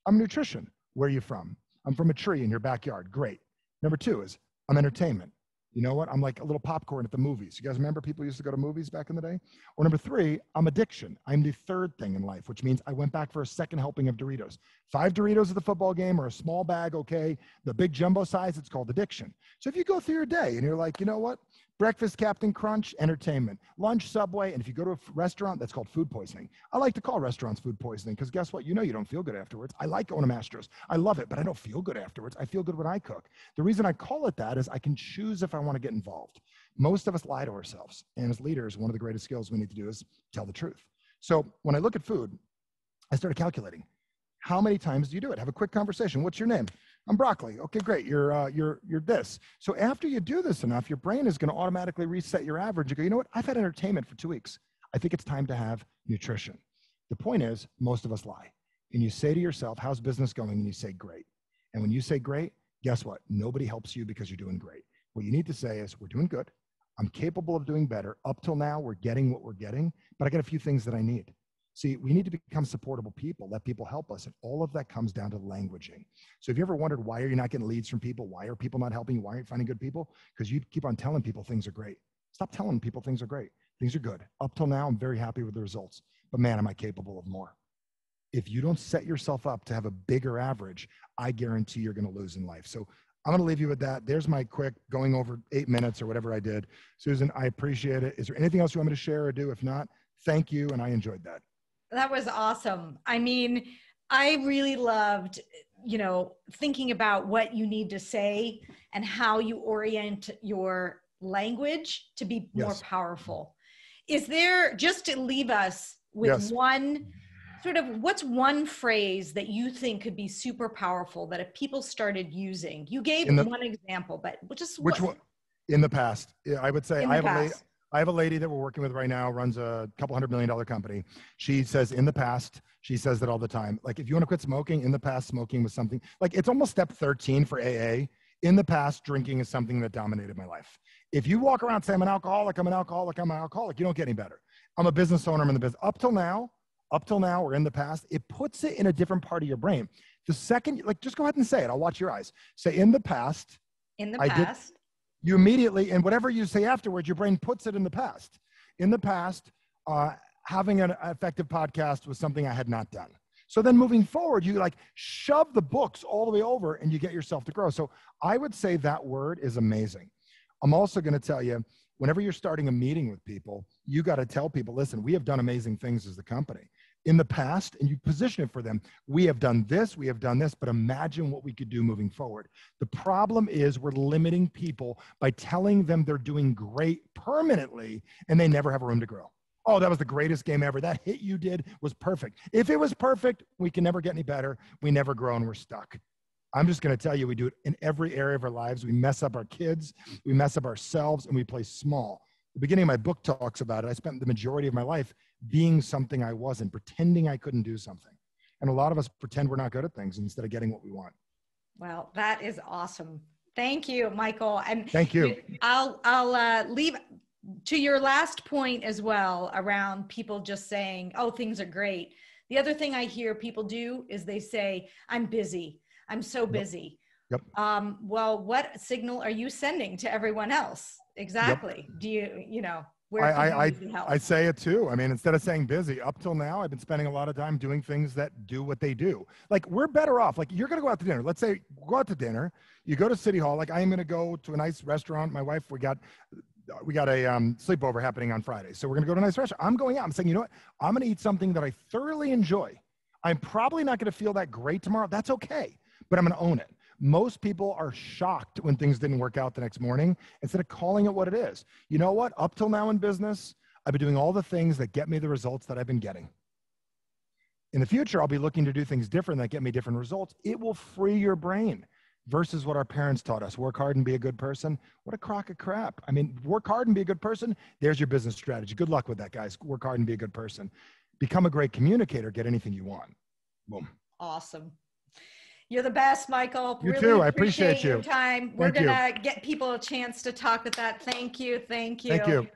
I'm nutrition. Where are you from? I'm from a tree in your backyard. Great. Number two is I'm entertainment. You know what? I'm like a little popcorn at the movies. You guys remember people used to go to movies back in the day? Or number three, I'm addiction. I'm the third thing in life, which means I went back for a second helping of Doritos. 5 Doritos at the football game or a small bag, okay. The big jumbo size, it's called addiction. So if you go through your day and you're like, you know what? Breakfast, Captain Crunch, entertainment. Lunch, Subway. And if you go to a restaurant, that's called food poisoning. I like to call restaurants food poisoning because guess what? You know you don't feel good afterwards. I like going to Mastro's. I love it, but I don't feel good afterwards. I feel good when I cook. The reason I call it that is I can choose if I want to get involved. Most of us lie to ourselves. And as leaders, one of the greatest skills we need to do is tell the truth. So when I look at food, I started calculating. How many times do you do it? Have a quick conversation. What's your name? I'm broccoli. Okay, great. You're this. So after you do this enough, your brain is going to automatically reset your average. You go, you know what? I've had entertainment for 2 weeks. I think it's time to have nutrition. The point is, most of us lie. And you say to yourself, how's business going? And you say, great. And when you say great, guess what? Nobody helps you because you're doing great. What you need to say is, we're doing good. I'm capable of doing better. Up till now, we're getting what we're getting, but I got a few things that I need. See, we need to become supportable people, let people help us. And all of that comes down to languaging. So if you ever wondered, why are you not getting leads from people? Why are people not helping you? Why aren't you finding good people? Because you keep on telling people things are great. Stop telling people things are great. Things are good. Up till now, I'm very happy with the results. But man, am I capable of more? If you don't set yourself up to have a bigger average, I guarantee you're going to lose in life. So I'm going to leave you with that. There's my quick going over 8 minutes or whatever I did. Susan, I appreciate it. Is there anything else you want me to share or do? If not, thank you. And I enjoyed that. That was awesome. I mean, I really loved, thinking about what you need to say and how you orient your language to be more powerful. Is there, just to leave us with one sort of, what's one phrase that you think could be super powerful that if people started using? You gave one example, but just which one? In the past, I would say I I have a lady that we're working with right now, runs a couple $100 million company. She says in the past, she says that all the time, like if you want to quit smoking, in the past, smoking was something, like it's almost step 13 for AA. In the past, drinking is something that dominated my life. If you walk around saying I'm an alcoholic, I'm an alcoholic, I'm an alcoholic, you don't get any better. I'm a business owner, I'm in the business. Up till now, or in the past, it puts it in a different part of your brain. The second, like just go ahead and say it, I'll watch your eyes. Say in the past, In the I did. past. You immediately, and whatever you say afterwards, your brain puts it in the past. In the past, having an effective podcast was something I had not done. So then moving forward, you like shove the books all the way over and you get yourself to grow. So I would say that word is amazing. I'm also going to tell you, whenever you're starting a meeting with people, you got to tell people, listen, we have done amazing things as the company in the past, and you position it for them. We have done this, but imagine what we could do moving forward. The problem is we're limiting people by telling them they're doing great permanently and they never have room to grow. Oh, that was the greatest game ever. That hit you did was perfect. If it was perfect, we can never get any better. We never grow and we're stuck. I'm just going to tell you, we do it in every area of our lives. We mess up our kids, we mess up ourselves, and we play small. The beginning of my book talks about it. I spent the majority of my life being something I wasn't, pretending I couldn't do something. And a lot of us pretend we're not good at things instead of getting what we want. Well, that is awesome. Thank you, Michael. And thank you. I'll leave to your last point as well around people just saying, oh, things are great. The other thing I hear people do is they say, I'm busy. I'm so busy. Yep. Well, what signal are you sending to everyone else? Exactly. Yep. Do you know, where I say it too. I mean, instead of saying busy, up till now, I've been spending a lot of time doing things that do what they do. Like we're better off. Like you're going to go out to dinner. Let's say go out to dinner. You go to City Hall. Like I am going to go to a nice restaurant. My wife, we got a sleepover happening on Friday. So we're going to go to a nice restaurant. I'm going out. I'm saying, you know what? I'm going to eat something that I thoroughly enjoy. I'm probably not going to feel that great tomorrow. That's okay. But I'm going to own it. Most people are shocked when things didn't work out the next morning instead of calling it what it is. You know what? Up till now in business, I've been doing all the things that get me the results that I've been getting. In the future, I'll be looking to do things different that get me different results. It will free your brain versus what our parents taught us. Work hard and be a good person. What a crock of crap. I mean, work hard and be a good person. There's your business strategy. Good luck with that, guys. Work hard and be a good person. Become a great communicator. Get anything you want. Boom. Awesome. You're the best, Michael. You too. I appreciate your time. We're going to get people a chance to talk with that. Thank you. Thank you. Thank you.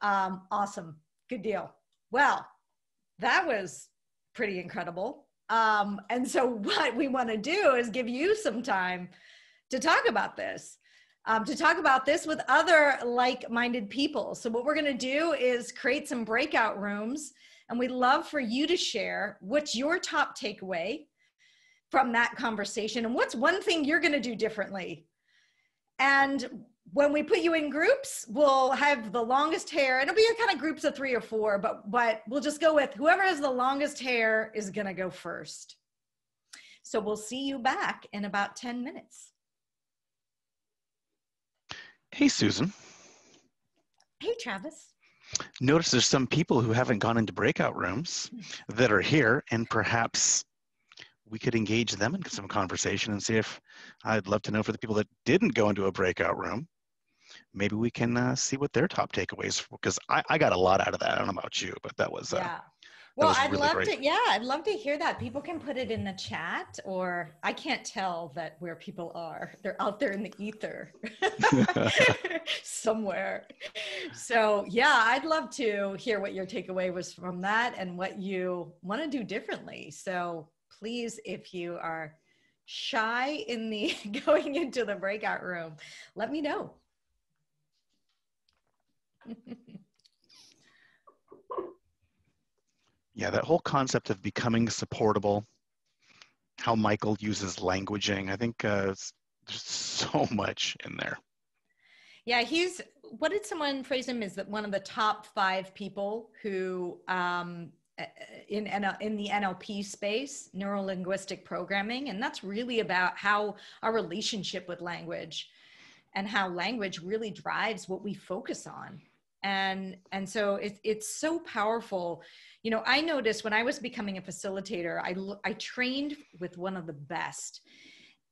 Awesome. Good deal. Well, that was pretty incredible. And so what we want to do is give you some time to talk about this, with other like-minded people. So what we're going to do is create some breakout rooms, and we'd love for you to share what's your top takeaway from that conversation, and what's one thing you're going to do differently. And when we put you in groups, we'll have the longest hair. It'll be kind of groups of 3 or 4, but we'll just go with whoever has the longest hair is going to go first. So we'll see you back in about 10 minutes. Hey, Susan. Hey, Travis. Notice there's some people who haven't gone into breakout rooms that are here, and perhaps we could engage them in some conversation and see if, I'd love to know for the people that didn't go into a breakout room, maybe we can see what their top takeaways, because I got a lot out of that. I don't know about you, but that was, yeah. Well, that was I'd really love great. I'd love to hear that. People can put it in the chat, or I can't tell that where people are. They're out there in the ether somewhere. So yeah, I'd love to hear what your takeaway was from that and what you want to do differently. So please, if you are shy in the going into the breakout room, let me know. Yeah, that whole concept of becoming supportable, how Michael uses languaging, I think there's so much in there. Yeah, what did someone phrase him as one of the top 5 people who in the NLP space, neuro-linguistic programming, and that's really about how our relationship with language and how language really drives what we focus on. And so it's so powerful. You know, I noticed when I was becoming a facilitator, I trained with one of the best,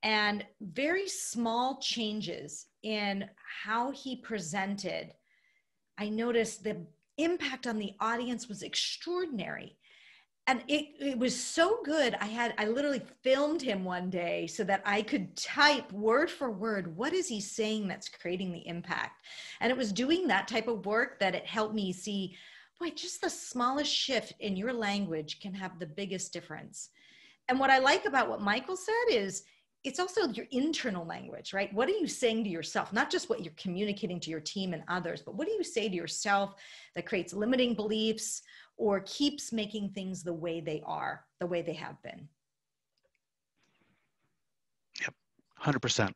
and very small changes in how he presented I noticed the impact on the audience was extraordinary. And it was so good. I literally filmed him one day so that I could type word for word, what is he saying that's creating the impact? And it was doing that type of work that it helped me see, boy, just the smallest shift in your language can have the biggest difference. And what I like about what Michael said is it's also your internal language, right? What are you saying to yourself? Not just what you're communicating to your team and others, but what do you say to yourself that creates limiting beliefs or keeps making things the way they are, the way they have been? Yep, 100%.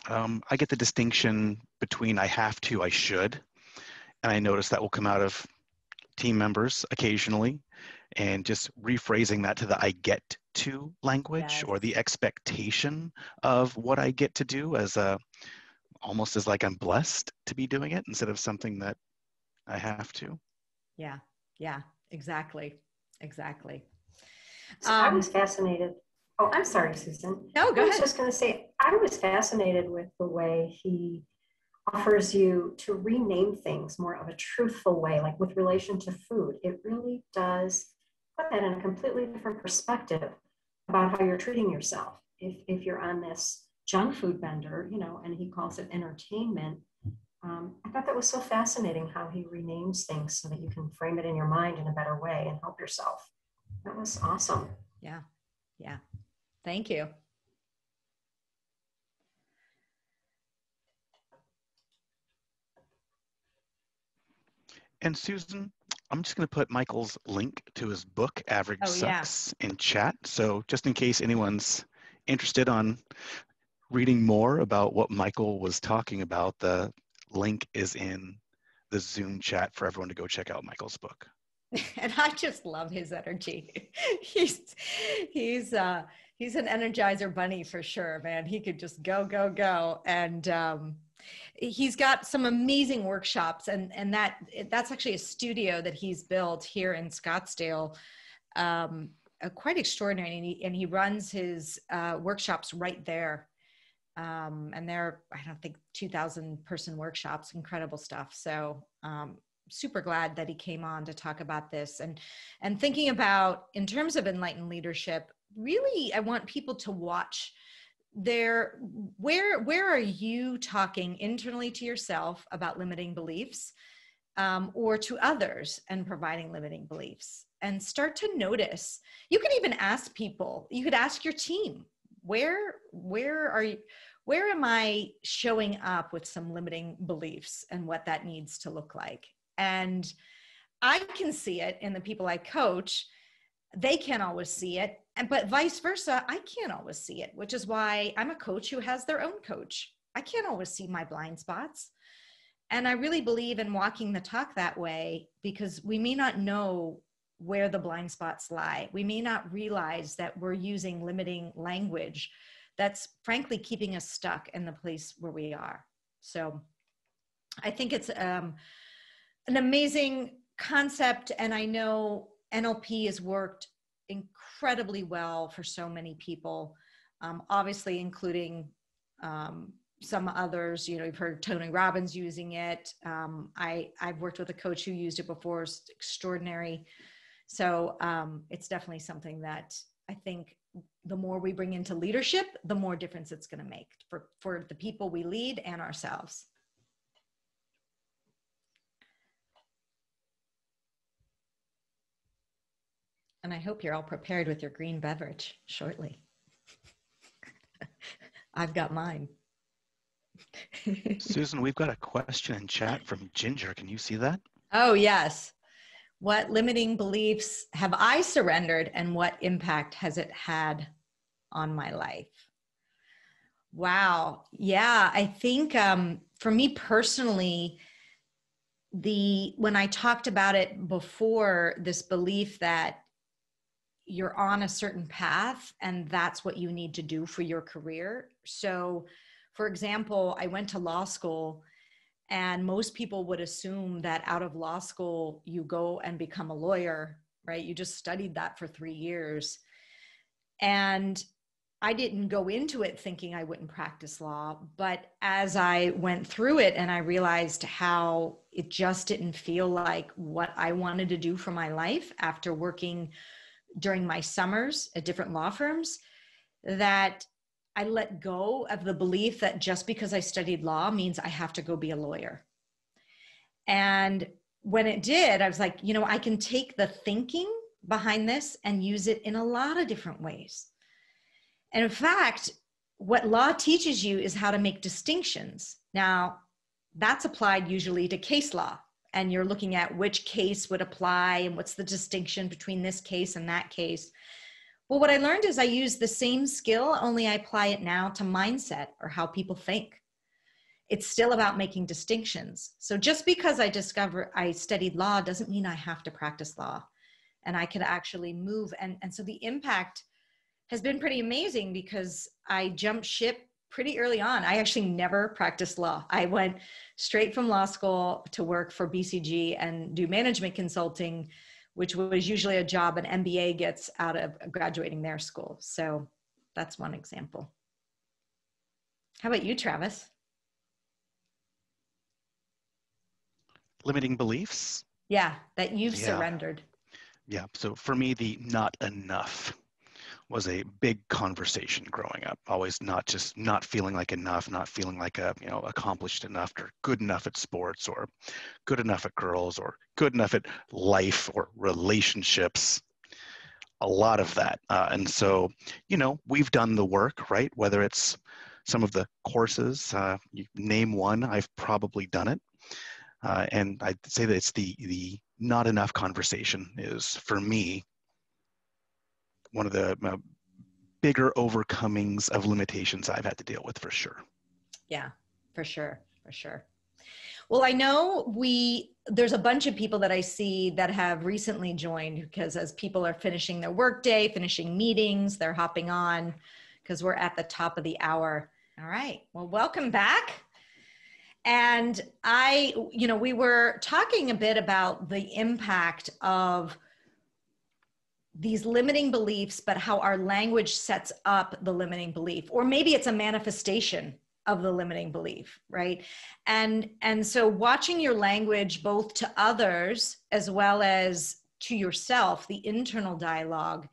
I get the distinction between I have to, I should. And I notice that will come out of team members occasionally, and just rephrasing that to the I get to language, Yes. or the expectation of what I get to do as almost as like I'm blessed to be doing it instead of something that I have to. Yeah, exactly. So I was fascinated. Oh, I'm sorry, Susan. No, go ahead. I was just going to say, I was fascinated with the way he offers you to rename things more of a truthful way, like with relation to food. It really does put that in a completely different perspective about how you're treating yourself. If you're on this junk food bender, and he calls it entertainment, I thought that was so fascinating how he renames things so that you can frame it in your mind in a better way and help yourself. That was awesome. Yeah. Thank you. And Susan, I'm just going to put Michael's link to his book, Average Sucks, in chat. So just in case anyone's interested on reading more about what Michael was talking about, the link is in the Zoom chat for everyone to go check out Michael's book. And I just love his energy. He's an energizer bunny for sure, man. He could just go. And he's got some amazing workshops, and that's actually a studio that he's built here in Scottsdale. Quite extraordinary. And he runs his workshops right there. And they're, I don't think, 2,000 person workshops, incredible stuff. So super glad that he came on to talk about this and thinking about, in terms of enlightened leadership, really, I want people to watch where are you talking internally to yourself about limiting beliefs, or to others and providing limiting beliefs, and start to notice. You can even ask people, you could ask your team, where am I showing up with some limiting beliefs and what that needs to look like? And I can see it in the people I coach. They can't always see it, but vice versa, I can't always see it, which is why I'm a coach who has their own coach. I can't always see my blind spots. And I really believe in walking the talk that way, because we may not know where the blind spots lie. We may not realize that we're using limiting language that's frankly keeping us stuck in the place where we are. So I think it's an amazing concept. And I know NLP has worked incredibly well for so many people, obviously including some others. You've heard Tony Robbins using it. I've worked with a coach who used it before. It's extraordinary. So it's definitely something that I think the more we bring into leadership, the more difference it's going to make for the people we lead and ourselves. And I hope you're all prepared with your green beverage shortly. I've got mine. Susan, we've got a question in chat from Ginger. Can you see that? Oh, yes. What limiting beliefs have I surrendered, and what impact has it had on my life? Wow. Yeah, I think for me personally, when I talked about it before, this belief that you're on a certain path and that's what you need to do for your career. So, for example, I went to law school, and most people would assume that out of law school, you go and become a lawyer, right? You just studied that for 3 years. And I didn't go into it thinking I wouldn't practice law, but as I went through it and I realized how it just didn't feel like what I wanted to do for my life after working during my summers at different law firms, that I let go of the belief that just because I studied law means I have to go be a lawyer. And when it did, I was like, you know, I can take the thinking behind this and use it in a lot of different ways. And in fact, what law teaches you is how to make distinctions. Now, that's applied usually to case law, and you're looking at which case would apply and what's the distinction between this case and that case. Well, what I learned is I use the same skill, only I apply it now to mindset or how people think. It's still about making distinctions. So just because I studied law doesn't mean I have to practice law, and I could actually move. And so the impact has been pretty amazing because I jumped ship pretty early on. I actually never practiced law. I went straight from law school to work for BCG and do management consulting, which was usually a job an MBA gets out of graduating their school. So that's one example. How about you, Travis? Limiting beliefs. Yeah, that you've surrendered. Yeah. So for me, the not enough was a big conversation growing up. Always not feeling like enough, not feeling like accomplished enough or good enough at sports or good enough at girls or good enough at life or relationships. A lot of that. And so, we've done the work, right? Whether it's some of the courses, you name one, I've probably done it. And I'd say that it's the not enough conversation is, for me, one of the bigger overcomings of limitations I've had to deal with, for sure. Yeah, for sure. Well, I know there's a bunch of people that I see that have recently joined, because as people are finishing their workday, finishing meetings, they're hopping on because we're at the top of the hour. All right. Well, welcome back. And we were talking a bit about the impact of these limiting beliefs, but how our language sets up the limiting belief, or maybe it's a manifestation of the limiting belief, right? And so watching your language, both to others as well as to yourself, the internal dialogue,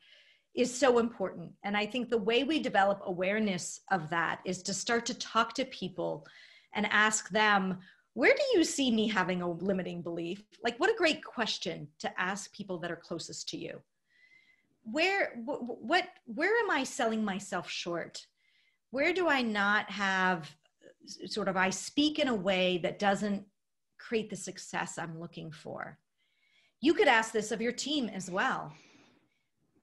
is so important. And I think the way we develop awareness of that is to start to talk to people and ask them, where do you see me having a limiting belief? Like, what a great question to ask people that are closest to you. Where am I selling myself short? Where do I not have I speak in a way that doesn't create the success I'm looking for? You could ask this of your team as well.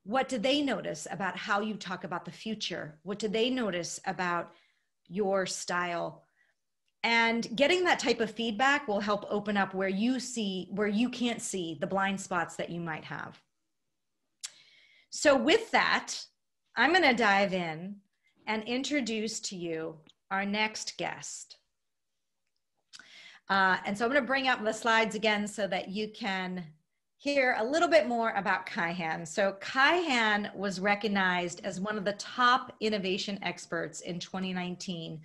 What do they notice about how you talk about the future? What do they notice about your style? And getting that type of feedback will help open up where you can't see the blind spots that you might have. So with that, I'm going to dive in and introduce to you our next guest. And so I'm going to bring up the slides again so that you can hear a little bit more about Kaihan. So Kaihan was recognized as one of the top innovation experts in 2019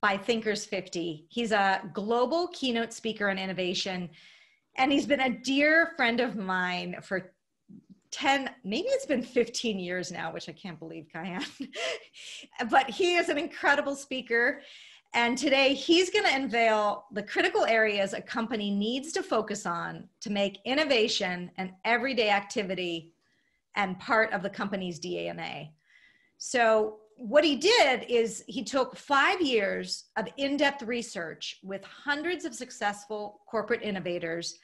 by Thinkers 50. He's a global keynote speaker on innovation, and he's been a dear friend of mine for 10, maybe it's been 15 years now, which I can't believe, Kaihan. But he is an incredible speaker. And today he's going to unveil the critical areas a company needs to focus on to make innovation an everyday activity and part of the company's DNA. So what he did is he took 5 years of in-depth research with hundreds of successful corporate innovators,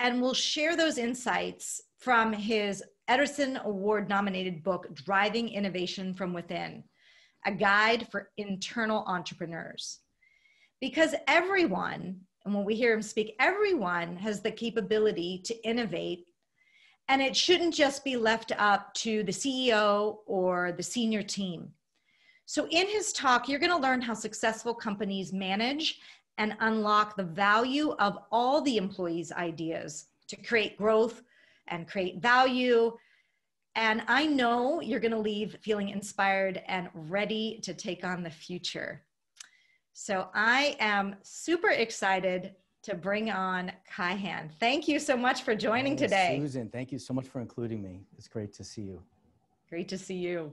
and will share those insights from his Edison Award nominated book, Driving Innovation from Within, a guide for internal entrepreneurs. Because everyone, and when we hear him speak, everyone has the capability to innovate, and it shouldn't just be left up to the CEO or the senior team. So in his talk, you're going to learn how successful companies manage and unlock the value of all the employees' ideas to create growth and create value, And I know you're going to leave feeling inspired and ready to take on the future. So I am super excited to bring on Kaihan. Thank you so much for joining today. Susan, thank you so much for including me. It's great to see you. Great to see you.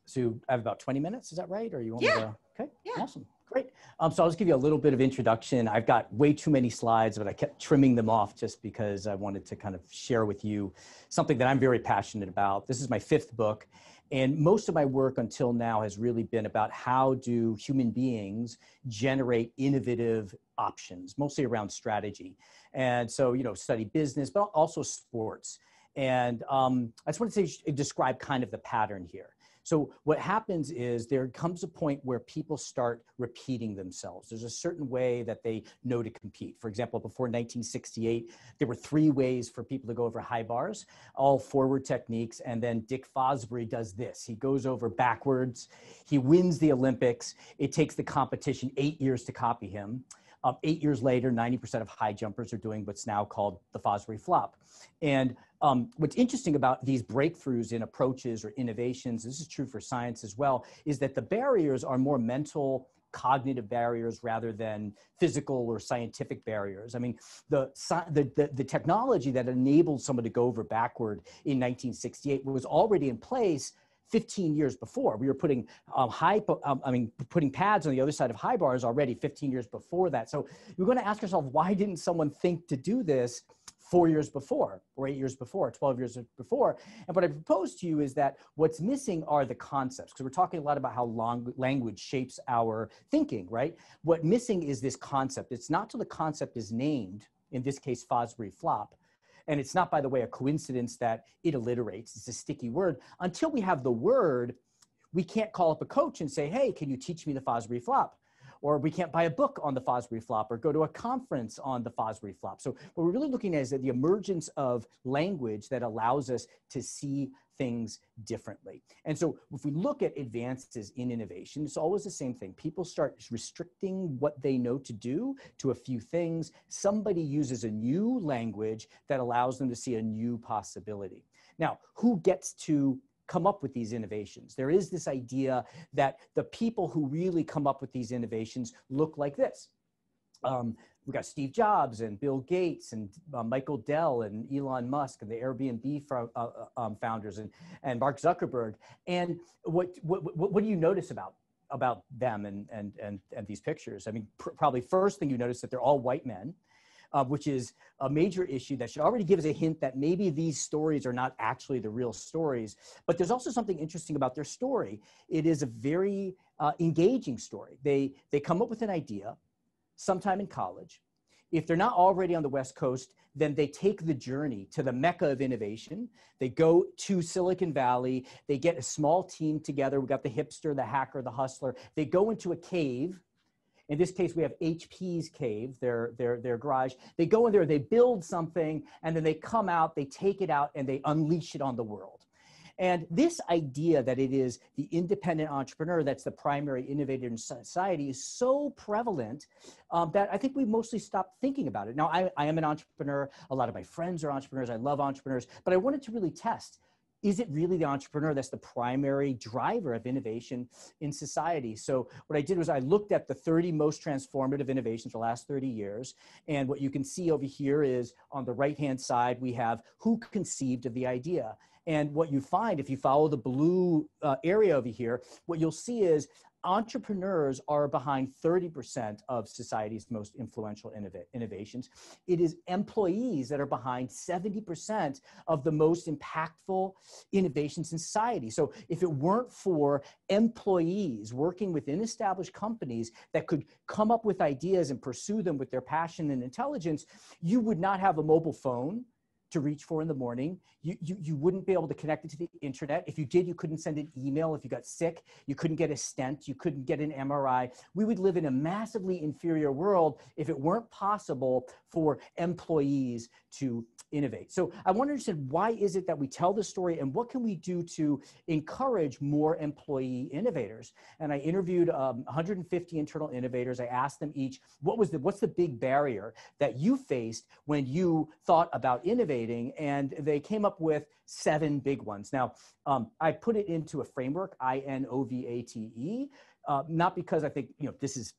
So I have about 20 minutes, is that right? Or you want me to? Okay, yeah. Awesome, great. So I'll just give you a little bit of introduction. I've got way too many slides, but I kept trimming them off just because I wanted to kind of share with you something that I'm very passionate about. This is my 5th book. And most of my work until now has really been about how do human beings generate innovative options, mostly around strategy. And so, study business, but also sports. And I just want to describe kind of the pattern here. So what happens is there comes a point where people start repeating themselves. There's a certain way that they know to compete. For example, before 1968, there were 3 ways for people to go over high bars, all forward techniques. And then Dick Fosbury does this. He goes over backwards. He wins the Olympics. It takes the competition 8 years to copy him. 8 years later, 90% of high jumpers are doing what's now called the Fosbury flop. And what's interesting about these breakthroughs in approaches or innovations, this is true for science as well, is that the barriers are more mental, cognitive barriers rather than physical or scientific barriers. I mean, the technology that enabled someone to go over backward in 1968 was already in place 15 years before. We were putting putting pads on the other side of high bars already 15 years before that. So we're going to ask ourselves, why didn't someone think to do this 4 years before, or 8 years before, 12 years before? And what I propose to you is that what's missing are the concepts, because we're talking a lot about how language shapes our thinking, right? What missing is this concept. It's not till the concept is named, in this case, Fosbury flop. And it's not, by the way, a coincidence that it alliterates. It's a sticky word. Until we have the word, we can't call up a coach and say, hey, can you teach me the Fosbury flop? Or we can't buy a book on the Fosbury flop or go to a conference on the Fosbury flop. So what we're really looking at is the emergence of language that allows us to see things differently. And so if we look at advances in innovation, it's always the same thing. People start restricting what they know to do to a few things. Somebody uses a new language that allows them to see a new possibility. Now, who gets to come up with these innovations? There is this idea that the people who really come up with these innovations look like this. We've got Steve Jobs and Bill Gates and Michael Dell and Elon Musk and the Airbnb founders and Mark Zuckerberg. And what do you notice about them and these pictures? I mean, probably first thing you notice that they're all white men. Which is a major issue that should already give us a hint that maybe these stories are not actually the real stories. But there's also something interesting about their story. It is a very engaging story. They come up with an idea sometime in college. If they're not already on the West Coast, then they take the journey to the mecca of innovation. They go to Silicon Valley. They get a small team together. We got the hipster, the hacker, the hustler. They go into a cave. In this case, we have HP's cave, their garage. They go in there, they build something, and then they come out, they take it out, and they unleash it on the world. And this idea that it is the independent entrepreneur that's the primary innovator in society is so prevalent that I think we mostly stopped thinking about it. Now, I am an entrepreneur. A lot of my friends are entrepreneurs. I love entrepreneurs. But I wanted to really test, is it really the entrepreneur that's the primary driver of innovation in society? So what I did was I looked at the 30 most transformative innovations for the last 30 years. And what you can see over here is on the right-hand side, we have who conceived of the idea. And what you find, if you follow the blue area over here, what you'll see is entrepreneurs are behind 30% of society's most influential innovations. It is employees that are behind 70% of the most impactful innovations in society. So if it weren't for employees working within established companies that could come up with ideas and pursue them with their passion and intelligence, you would not have a mobile phone to reach for in the morning. You wouldn't be able to connect it to the internet. If you did, you couldn't send an email. If you got sick, you couldn't get a stent. You couldn't get an MRI. We would live in a massively inferior world if it weren't possible for employees to innovate. So I want to understand, why is it that we tell the story, and what can we do to encourage more employee innovators? And I interviewed 150 internal innovators. I asked them each, what's the big barrier that you faced when you thought about innovating? innovating, and they came up with 7 big ones. Now, I put it into a framework, INOVATE, not because I think, this is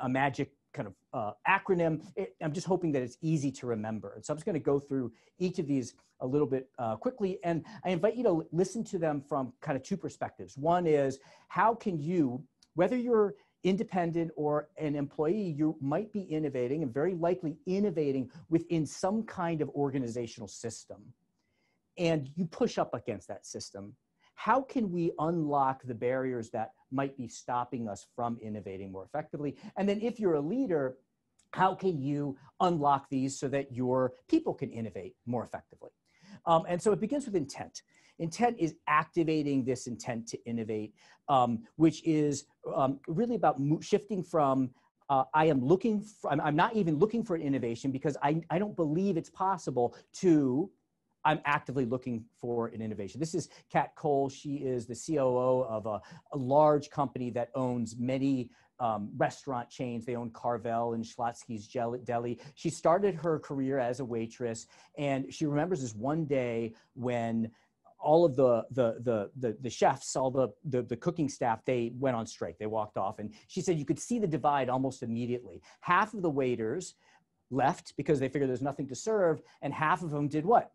a magic kind of acronym. I'm just hoping that it's easy to remember. And so I'm just going to go through each of these a little bit quickly. And I invite you to listen to them from kind of 2 perspectives. One is, how can you, whether you're independent or an employee, you might be innovating and very likely innovating within some kind of organizational system, and you push up against that system. How can we unlock the barriers that might be stopping us from innovating more effectively? And then if you're a leader, how can you unlock these so that your people can innovate more effectively? And so it begins with intent. Intent is activating this intent to innovate, which is really about shifting from I'm not even looking for an innovation because I don't believe it's possible, to I'm actively looking for an innovation. This is Kat Cole. She is the COO of a large company that owns many restaurant chains. They own Carvel and Schlotsky's Deli. She started her career as a waitress, and she remembers this one day when all of the chefs, all the cooking staff, they went on strike. They walked off, and she said you could see the divide almost immediately. Half of the waiters left because they figured there's nothing to serve, and half of them did what?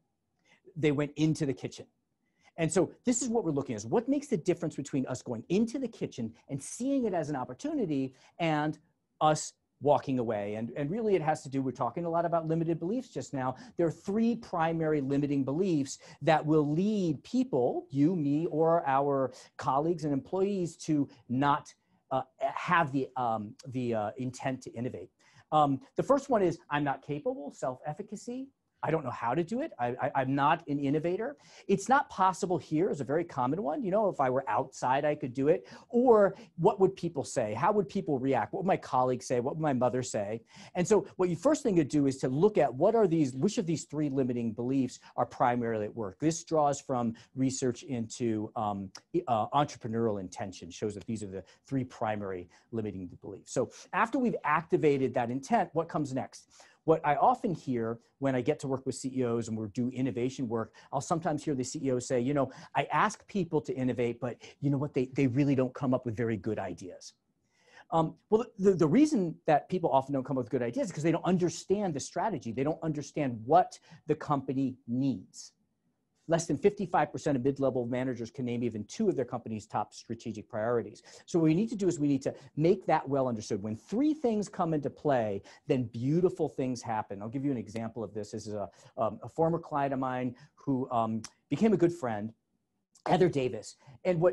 They went into the kitchen. And so this is what we're looking at. What makes the difference between us going into the kitchen and seeing it as an opportunity and us walking away? And really it has to do, we're talking a lot about limited beliefs just now. There are 3 primary limiting beliefs that will lead people, you, me, or our colleagues and employees, to not have the intent to innovate. The first one is, I'm not capable, self-efficacy. I don't know how to do it. I'm not an innovator. It's not possible here is a very common one. If I were outside, I could do it. Or what would people say? How would people react? What would my colleagues say? What would my mother say? And so what you first thing to do is to look at which of these 3 limiting beliefs are primarily at work. This draws from research into entrepreneurial intention, shows that these are the 3 primary limiting beliefs. So after we've activated that intent, what comes next? What I often hear when I get to work with CEOs and we do innovation work, I'll sometimes hear the CEO say, I ask people to innovate, but you know what, they really don't come up with very good ideas. Well, the reason that people often don't come up with good ideas is because they don't understand the strategy. They don't understand what the company needs. Less than 55% of mid-level managers can name even 2 of their company's top strategic priorities. So what we need to do is we need to make that well understood. When 3 things come into play, then beautiful things happen. I'll give you an example of this. This is a former client of mine who became a good friend, Heather Davis. And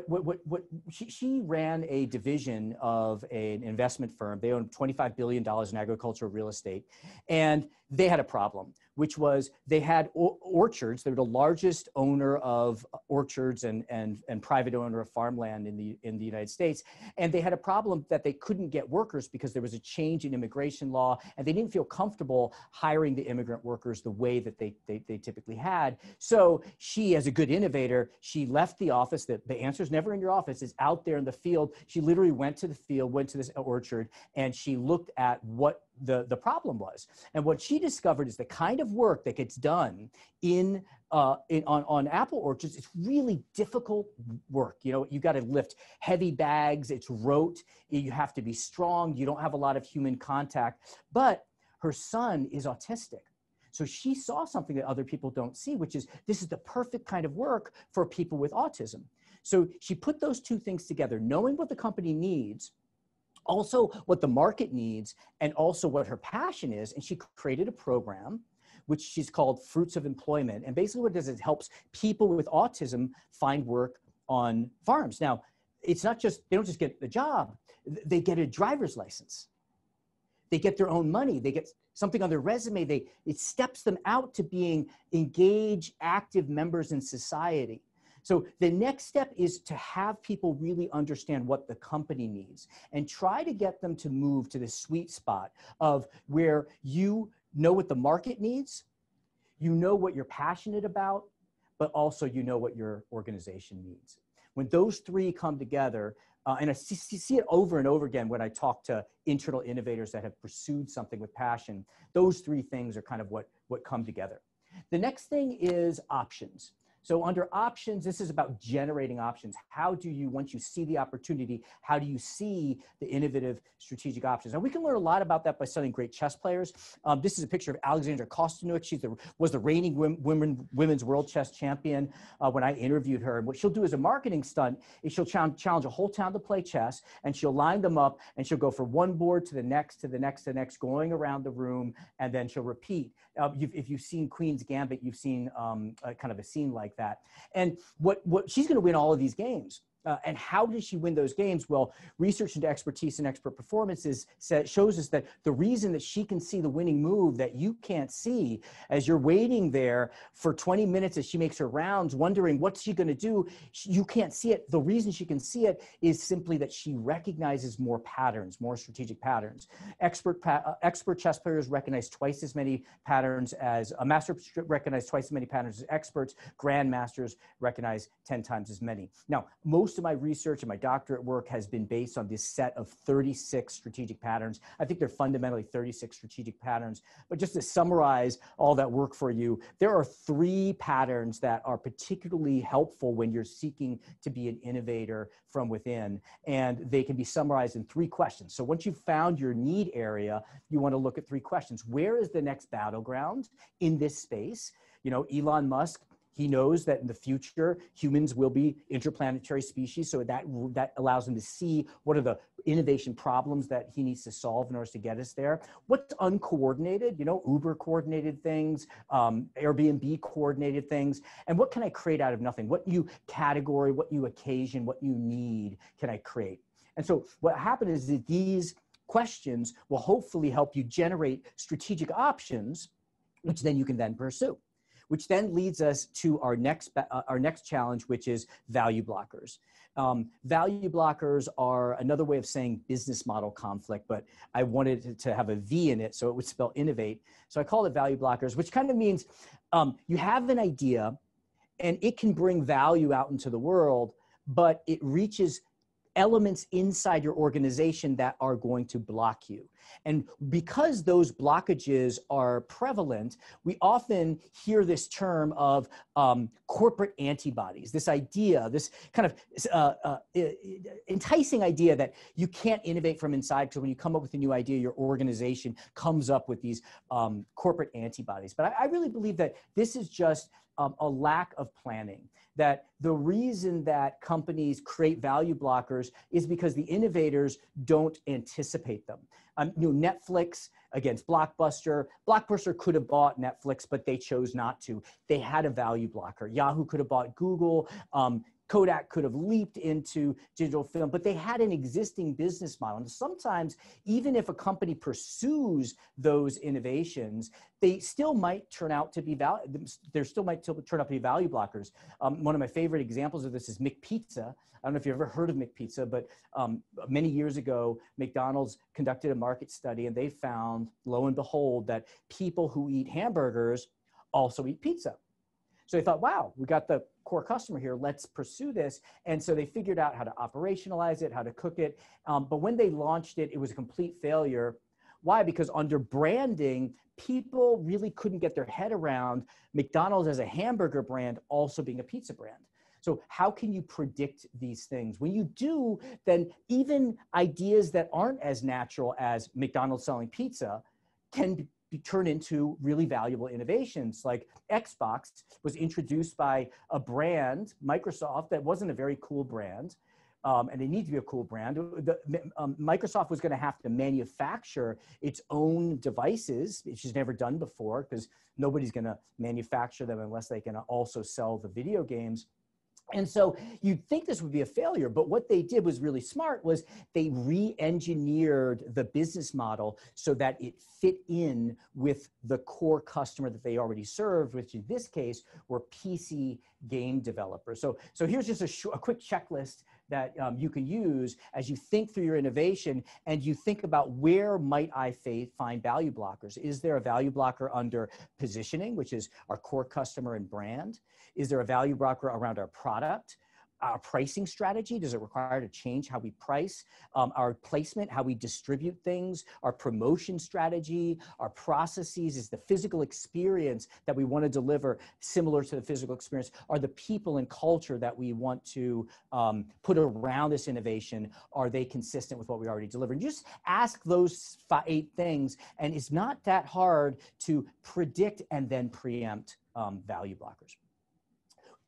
she ran a division of an investment firm. They owned $25 billion in agricultural real estate. And they had a problem, which was they had orchards. They were the largest owner of orchards and private owner of farmland in the United States. And they had a problem that they couldn't get workers because there was a change in immigration law, and they didn't feel comfortable hiring the immigrant workers the way that they typically had. So she, as a good innovator, she left the office. The answer's never in your office. It's out there in the field. She literally went to the field, went to this orchard, and she looked at what the problem was. And what she discovered is the kind of work that gets done on apple orchards. It's really difficult work. You got to lift heavy bags. It's rote. You have to be strong. You don't have a lot of human contact. But her son is autistic. So she saw something that other people don't see, which is this is the perfect kind of work for people with autism. So she put those 2 things together, knowing what the company needs, also what the market needs, and also what her passion is. And she created a program which she's called Fruits of Employment. And basically what it does is it helps people with autism find work on farms. Now, it's not just, they don't just get the job, they get a driver's license. They get their own money. They get something on their resume. It steps them out to being engaged, active members in society. So the next step is to have people really understand what the company needs and try to get them to move to the sweet spot of where you know what the market needs, you know what you're passionate about, but also you know what your organization needs. When those 3 come together, and I see it over and over again when I talk to internal innovators that have pursued something with passion, those 3 things are kind of what come together. The next thing is options. So under options, this is about generating options. How do you, once you see the opportunity, how do you see the innovative strategic options? And we can learn a lot about that by studying great chess players. This is a picture of Alexandra Kostanuk. She was the reigning women's world chess champion when I interviewed her. And what she'll do as a marketing stunt is she'll challenge a whole town to play chess, and she'll line them up, and she'll go from one board to the next, to the next, to the next, going around the room, and then she'll repeat. If you've seen Queen's Gambit, you've seen kind of a scene like that. And what she's going to win all of these games. And how does she win those games? Well, research into expertise and expert performances shows us that the reason that she can see the winning move that you can't see, as you're waiting there for 20 minutes as she makes her rounds, wondering what's she going to do, you can't see it. The reason she can see it is simply that she recognizes more patterns, more strategic patterns. Expert chess players recognize twice as many patterns as a master, recognize twice as many patterns as experts. Grandmasters recognize 10 times as many. Now, most of my research and my doctorate work has been based on this set of 36 strategic patterns. I think they're fundamentally 36 strategic patterns. But just to summarize all that work for you, there are 3 patterns that are particularly helpful when you're seeking to be an innovator from within. And they can be summarized in 3 questions. So once you've found your need area, you want to look at 3 questions. Where is the next battleground in this space? You know, Elon Musk, he knows that in the future, humans will be interplanetary species. So that allows him to see what are the innovation problems that he needs to solve in order to get us there. What's uncoordinated, you know, Uber coordinated things, Airbnb coordinated things. And what can I create out of nothing? What new category, what new occasion, what new need can I create? And so what happened is that these questions will hopefully help you generate strategic options, which then you can then pursue. Which then leads us to our next challenge, which is value blockers. Value blockers are another way of saying business model conflict, but I wanted to have a V in it so it would spell innovate. So I call it value blockers, which kind of means you have an idea and it can bring value out into the world, but it reaches elements inside your organization that are going to block you. And because those blockages are prevalent, we often hear this term of corporate antibodies, this idea, this kind of enticing idea that you can't innovate from inside, because when you come up with a new idea, your organization comes up with these corporate antibodies. But I really believe that this is just a lack of planning. That the reason that companies create value blockers is because the innovators don't anticipate them. You know, Netflix against Blockbuster. Blockbuster could have bought Netflix, but they chose not to. They had a value blocker. Yahoo could have bought Google. Kodak could have leaped into digital film, but they had an existing business model. And sometimes, even if a company pursues those innovations, they still might turn out to be value blockers. One of my favorite examples of this is McPizza. I don't know if you've ever heard of McPizza, but many years ago, McDonald's conducted a market study, and they found, lo and behold, that people who eat hamburgers also eat pizza. So they thought, wow, we got the core customer here, let's pursue this. And so they figured out how to operationalize it, how to cook it. But when they launched it, it was a complete failure. Why? Because under branding, people really couldn't get their head around McDonald's as a hamburger brand also being a pizza brand. So how can you predict these things? When you do, then even ideas that aren't as natural as McDonald's selling pizza can be turned into really valuable innovations. Like Xbox was introduced by a brand, Microsoft, that wasn't a very cool brand. And they need to be a cool brand. Microsoft was going to have to manufacture its own devices, which is never done before, because nobody's going to manufacture them unless they can also sell the video games. And so you'd think this would be a failure, but what they did was really smart, was they re-engineered the business model so that it fit in with the core customer that they already served, which in this case were PC game developers. So here's just a quick checklist that you can use as you think through your innovation and you think about, where might I find value blockers? Is there a value blocker under positioning, which is our core customer and brand? Is there a value blocker around our product? our pricing strategy? Does it require to change how we price? Our placement, how we distribute things, our promotion strategy, our processes, is the physical experience that we want to deliver similar to the physical experience? Are the people and culture that we want to put around this innovation, are they consistent with what we already delivered? And just ask those 8 things, and it's not that hard to predict and then preempt value blockers.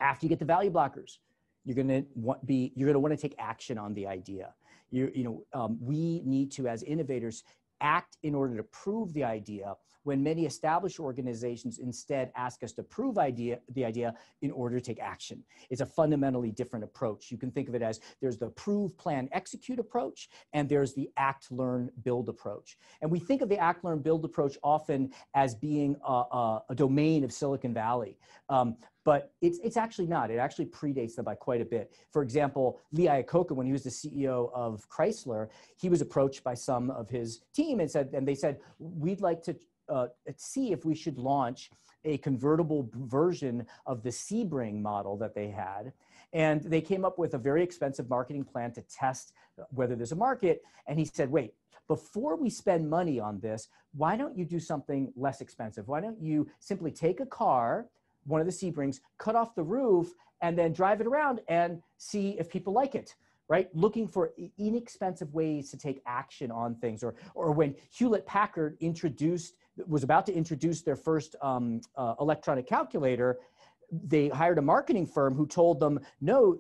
After you get the value blockers, you're going to want to take action on the idea. We need to, as innovators, act in order to prove the idea, when many established organizations instead ask us to prove the idea in order to take action. It's a fundamentally different approach. You can think of it as there's the prove, plan, execute approach, and there's the act, learn, build approach. And we think of the act, learn, build approach often as being a domain of Silicon Valley. But it's actually not. It actually predates them by quite a bit. For example, Lee Iacocca, when he was the CEO of Chrysler, he was approached by some of his team and they said, we'd like to see if we should launch a convertible version of the Sebring model that they had. And they came up with a very expensive marketing plan to test whether there's a market. And he said, wait, before we spend money on this, why don't you do something less expensive? Why don't you simply take a car, one of the Sebrings, cut off the roof, and then drive it around and see if people like it, right? Looking for inexpensive ways to take action on things. Or when Hewlett-Packard was about to introduce their first electronic calculator, they hired a marketing firm who told them, no,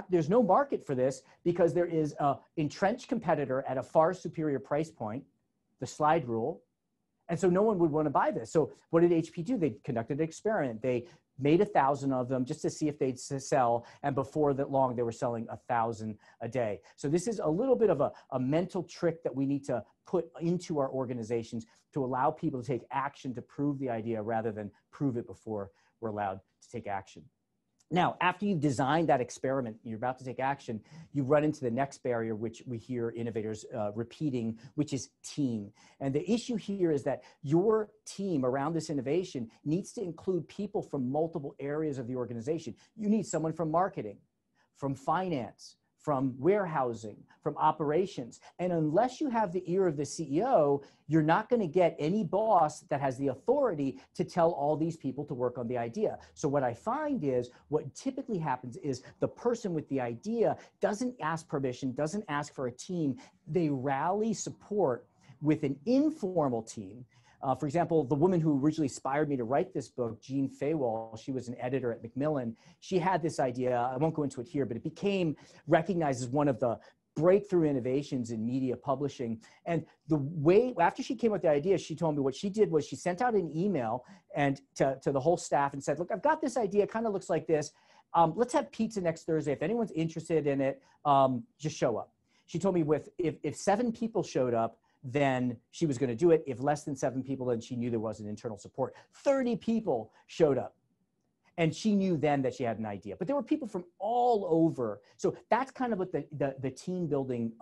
there's no market for this because there is an entrenched competitor at a far superior price point, the slide rule. And so no one would want to buy this. So what did HP do? They conducted an experiment. They made 1,000 of them just to see if they'd sell. And before that long, they were selling 1,000 a day. So this is a little bit of a mental trick that we need to put into our organizations to allow people to take action to prove the idea rather than prove it before we're allowed to take action. Now, after you've designed that experiment, you're about to take action, you run into the next barrier, which we hear innovators repeating, which is team. And the issue here is that your team around this innovation needs to include people from multiple areas of the organization. You need someone from marketing, from finance, from warehousing, from operations. And unless you have the ear of the CEO, you're not going to get any boss that has the authority to tell all these people to work on the idea. So what I find is what typically happens is the person with the idea doesn't ask permission, doesn't ask for a team. They rally support with an informal team. For example, the woman who originally inspired me to write this book, Jean Faywall, she was an editor at Macmillan. She had this idea, I won't go into it here, but it became recognized as one of the breakthrough innovations in media publishing. And the way, after she came up with the idea, she told me what she did was she sent out an email and to the whole staff and said, look, I've got this idea, it kind of looks like this. Let's have pizza next Thursday. If anyone's interested in it, just show up. She told me if 7 people showed up, then she was going to do it. If less than 7 people, then she knew there wasn't internal support. 30 people showed up. And she knew then that she had an idea. But there were people from all over. So that's kind of what the team building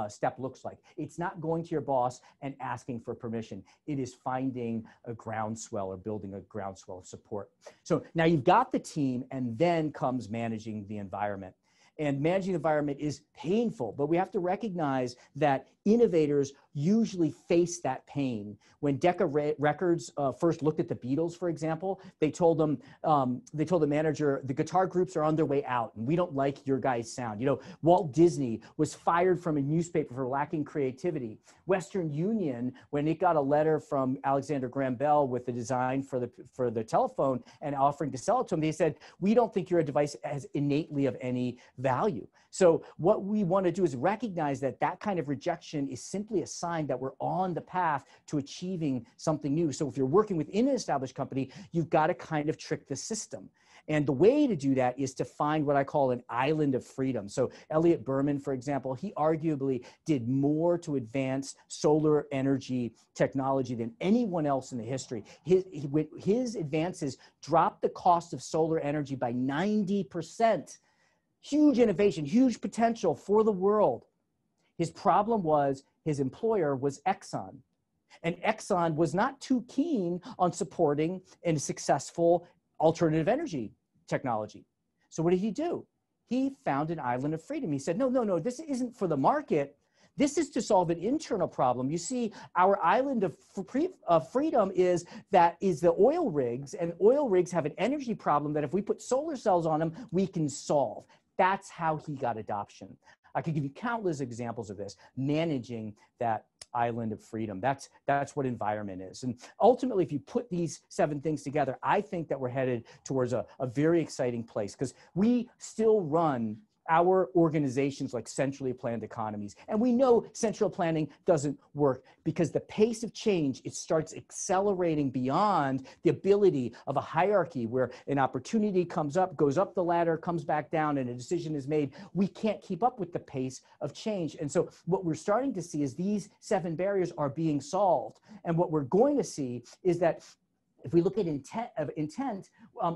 step looks like. It's not going to your boss and asking for permission. It is finding a groundswell or building a groundswell of support. So now you've got the team, and then comes managing the environment. And managing the environment is painful, but we have to recognize that innovators usually face that pain. When Decca Records first looked at the Beatles, for example, they told the manager, the guitar groups are on their way out and we don't like your guys' sound. You know, Walt Disney was fired from a newspaper for lacking creativity. Western Union, when it got a letter from Alexander Graham Bell with the design for the telephone and offering to sell it to him, they said, we don't think your device has innately of any value. So what we want to do is recognize that that kind of rejection is simply a sign that we're on the path to achieving something new. So if you're working within an established company, you've got to kind of trick the system. And the way to do that is to find what I call an island of freedom. So Elliot Berman, for example, he arguably did more to advance solar energy technology than anyone else in the history. His advances dropped the cost of solar energy by 90%. Huge innovation, huge potential for the world. His problem was his employer was Exxon. And Exxon was not too keen on supporting a successful alternative energy technology. So what did he do? He found an island of freedom. He said, no, this isn't for the market. This is to solve an internal problem. You see, our island of freedom is the oil rigs, and oil rigs have an energy problem that if we put solar cells on them, we can solve. That's how he got adoption. I could give you countless examples of this, managing that island of freedom. That's what environment is. And ultimately, if you put these 7 things together, I think that we're headed towards a very exciting place, because we still run our organizations like centrally planned economies. And we know central planning doesn't work because the pace of change, it starts accelerating beyond the ability of a hierarchy where an opportunity comes up, goes up the ladder, comes back down, and a decision is made. We can't keep up with the pace of change. And so what we're starting to see is these 7 barriers are being solved. And what we're going to see is that if we look at intent,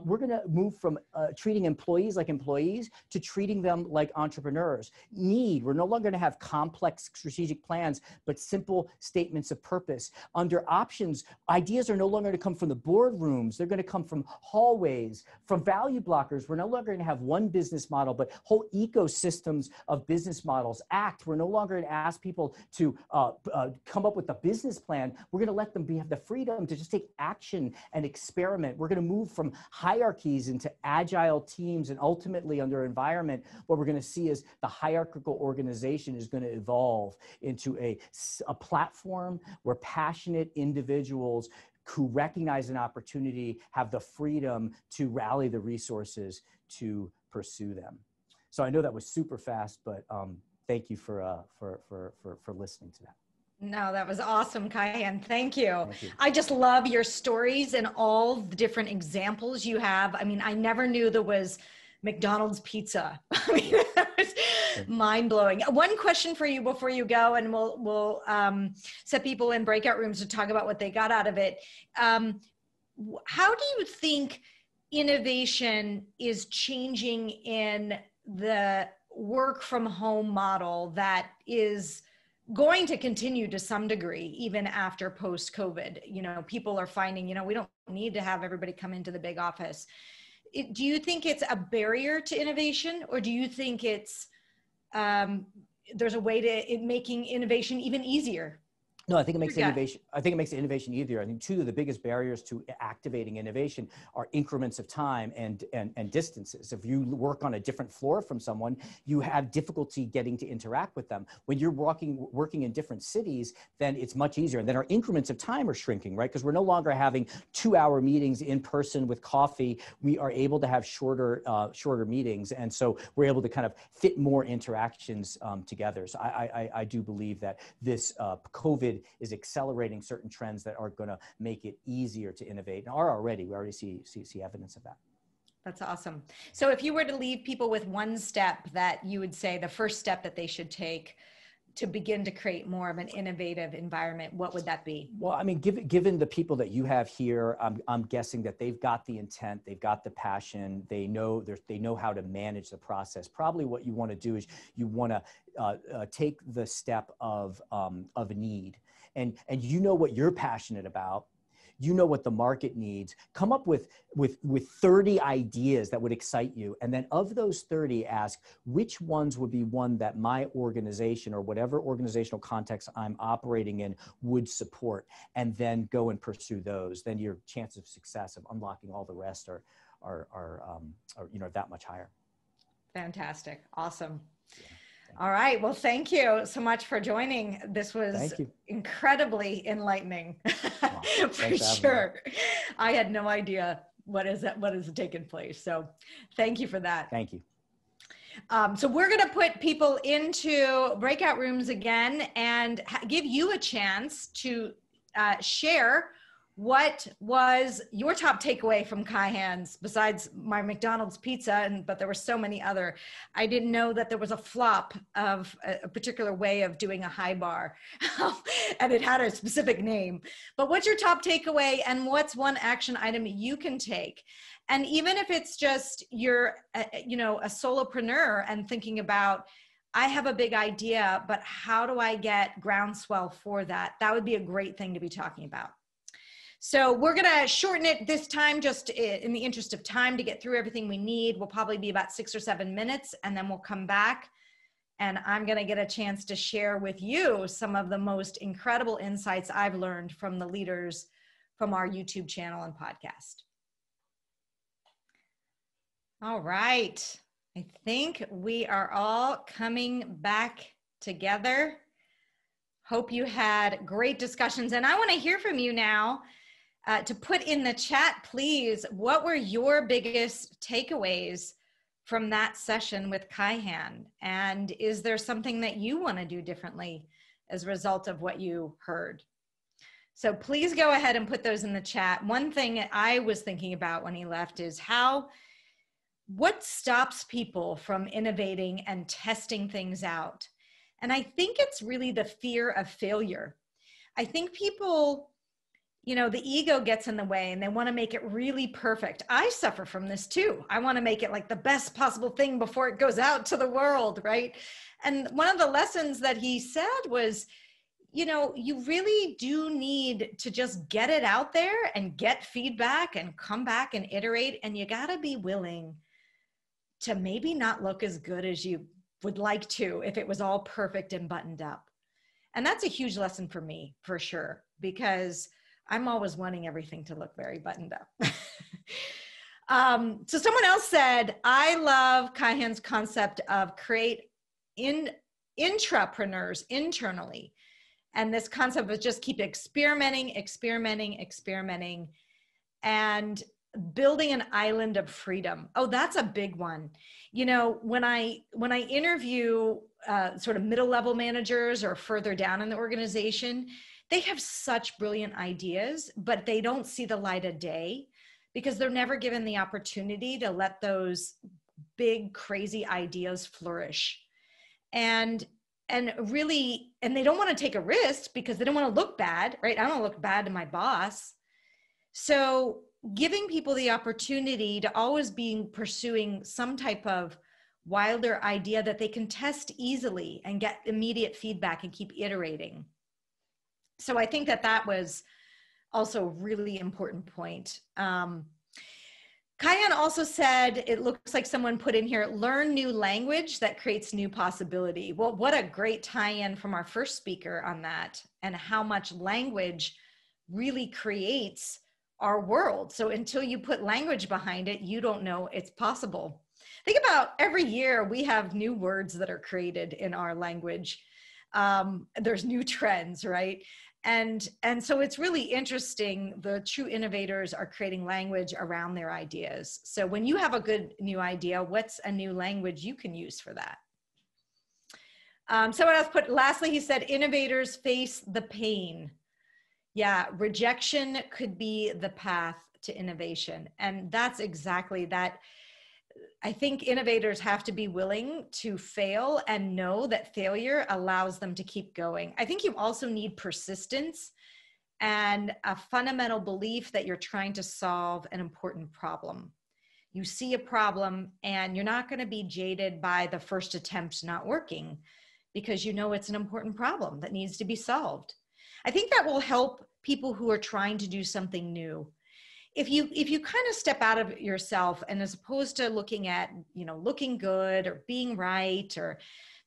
we're going to move from treating employees like employees to treating them like entrepreneurs. We're no longer going to have complex strategic plans, but simple statements of purpose. Under options, ideas are no longer going to come from the boardrooms. They're going to come from hallways, from value blockers. We're no longer going to have one business model, but whole ecosystems of business models. We're no longer going to ask people to come up with a business plan. We're going to let them have the freedom to just take action and experiment. We're going to move from hierarchies into agile teams, and ultimately under environment, what we're going to see is the hierarchical organization is going to evolve into a platform where passionate individuals who recognize an opportunity have the freedom to rally the resources to pursue them. So I know that was super fast, but thank you for listening to that. No, that was awesome, Kaihan. Thank you. Thank you. I just love your stories and all the different examples you have. I mean, I never knew there was McDonald's pizza. I mean, that was mind-blowing. One question for you before you go, and we'll set people in breakout rooms to talk about what they got out of it. How do you think innovation is changing in the work from home model that is going to continue to some degree, even after post-COVID? You know, people are finding, we don't need to have everybody come into the big office. Do you think it's a barrier to innovation, or do you think it's, there's a way to making innovation even easier? No, I think it makes innovation. I think it makes innovation easier. I think 2 of the biggest barriers to activating innovation are increments of time and distances. If you work on a different floor from someone, you have difficulty getting to interact with them. When you're working in different cities, then it's much easier. And then our increments of time are shrinking, right? Because we're no longer having 2-hour meetings in person with coffee. We are able to have shorter meetings, and so we're able to kind of fit more interactions together. So I do believe that this COVID is accelerating certain trends that are going to make it easier to innovate, and we already see evidence of that. That's awesome. So if you were to leave people with one step that you would say the first step that they should take to begin to create more of an innovative environment, what would that be? Well, I mean, given the people that you have here, I'm guessing that they've got the intent, they've got the passion, they know how to manage the process. Probably what you want to do is you want to take the step of a need, and you know what you're passionate about. You know what the market needs. Come up with 30 ideas that would excite you. And then of those 30, ask which ones would be one that my organization or whatever organizational context I'm operating in would support, and then go and pursue those. Then your chance of success of unlocking all the rest are that much higher. Fantastic. Awesome. Yeah. All right. Well, thank you so much for joining. This was incredibly enlightening. For sure. I had no idea what is taking place. So thank you for that. Thank you. So we're going to put people into breakout rooms again and give you a chance to share what was your top takeaway from Kaihan's, besides my McDonald's pizza, but there were so many other. I didn't know that there was a flop of a particular way of doing a high bar, and it had a specific name. But what's your top takeaway, and what's one action item you can take? And even if it's just you're, a solopreneur and thinking about, I have a big idea, but how do I get groundswell for that? That would be a great thing to be talking about. So we're going to shorten it this time, just in the interest of time, to get through everything we need. We'll probably be about 6 or 7 minutes, and then we'll come back. And I'm going to get a chance to share with you some of the most incredible insights I've learned from the leaders from our YouTube channel and podcast. All right. I think we are all coming back together. Hope you had great discussions. And I want to hear from you now. To put in the chat, please, what were your biggest takeaways from that session with Kaihan? And is there something that you want to do differently as a result of what you heard? So please go ahead and put those in the chat. One thing I was thinking about when he left is what stops people from innovating and testing things out? And I think it's really the fear of failure. I think people, the ego gets in the way and they want to make it really perfect. I suffer from this too. I want to make it like the best possible thing before it goes out to the world, right? And one of the lessons that he said was, you really do need to just get it out there and get feedback and come back and iterate. And you got to be willing to maybe not look as good as you would like to if it was all perfect and buttoned up. And that's a huge lesson for me, for sure, because I'm always wanting everything to look very buttoned up. So someone else said, I love Kaihan's concept of create intrapreneurs internally. And this concept of just keep experimenting, and building an island of freedom. Oh, that's a big one. When I interview sort of middle-level managers or further down in the organization, they have such brilliant ideas, but they don't see the light of day because they're never given the opportunity to let those big, crazy ideas flourish. And they don't want to take a risk because they don't want to look bad, right? I don't want to look bad to my boss. So giving people the opportunity to always be pursuing some type of wilder idea that they can test easily and get immediate feedback and keep iterating. So I think that was also a really important point. Kaihan also said, it looks like someone put in here, learn new language that creates new possibility. Well, what a great tie-in from our first speaker on that, and how much language really creates our world. So until you put language behind it, you don't know it's possible. Think about every year we have new words that are created in our language. There's new trends, right? And so it's really interesting. The true innovators are creating language around their ideas. So when you have a good new idea, what's a new language you can use for that? Someone else lastly, he said, innovators face the pain. Yeah, rejection could be the path to innovation. And that's exactly that. I think innovators have to be willing to fail and know that failure allows them to keep going. I think you also need persistence and a fundamental belief that you're trying to solve an important problem. You see a problem and you're not going to be jaded by the first attempt not working because you know it's an important problem that needs to be solved. I think that will help people who are trying to do something new. If you kind of step out of yourself, and as opposed to looking at, looking good or being right or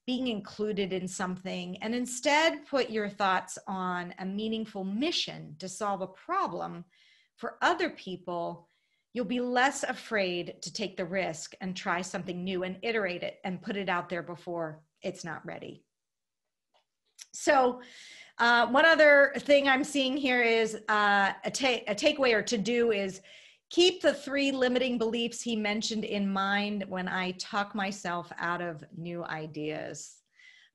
being included in something, and instead put your thoughts on a meaningful mission to solve a problem for other people, you'll be less afraid to take the risk and try something new and iterate it and put it out there before it's not ready. So one other thing I'm seeing here is a takeaway or to do is keep the 3 limiting beliefs he mentioned in mind when I talk myself out of new ideas.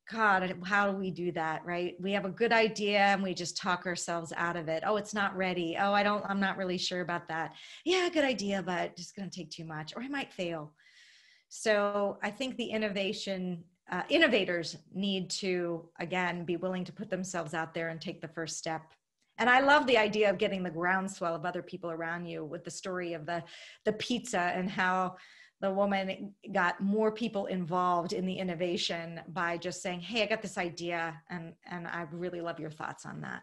God, how do we do that, right? We have a good idea and we just talk ourselves out of it. Oh, it's not ready. Oh, I'm not really sure about that. Yeah, good idea, but just going to take too much, or I might fail. So I think the innovators need to, again, be willing to put themselves out there and take the first step. And I love the idea of getting the groundswell of other people around you, with the story of the pizza and how the woman got more people involved in the innovation by just saying, hey, I got this idea and I really love your thoughts on that.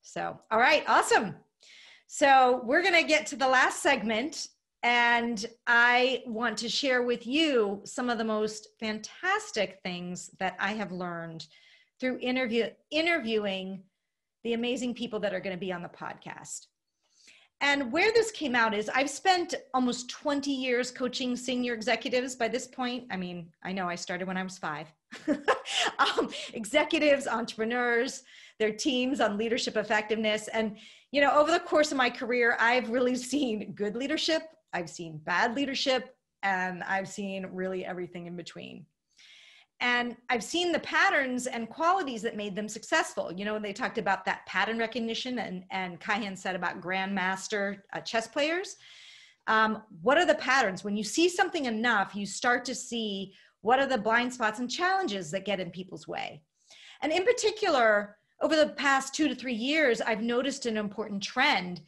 So, all right, awesome. So we're going to get to the last segment, and I want to share with you some of the most fantastic things that I have learned through interviewing the amazing people that are going to be on the podcast. And where this came out is I've spent almost 20 years coaching senior executives by this point. I mean, I know I started when I was 5. Executives, entrepreneurs, their teams on leadership effectiveness. And, you know, over the course of my career, I've really seen good leadership, I've seen bad leadership, and I've seen really everything in between. And I've seen the patterns and qualities that made them successful. You know, they talked about that pattern recognition, and Kaihan said about grandmaster chess players. What are the patterns? When you see something enough, you start to see what are the blind spots and challenges that get in people's way. And in particular, over the past 2 to 3 years, I've noticed an important trend.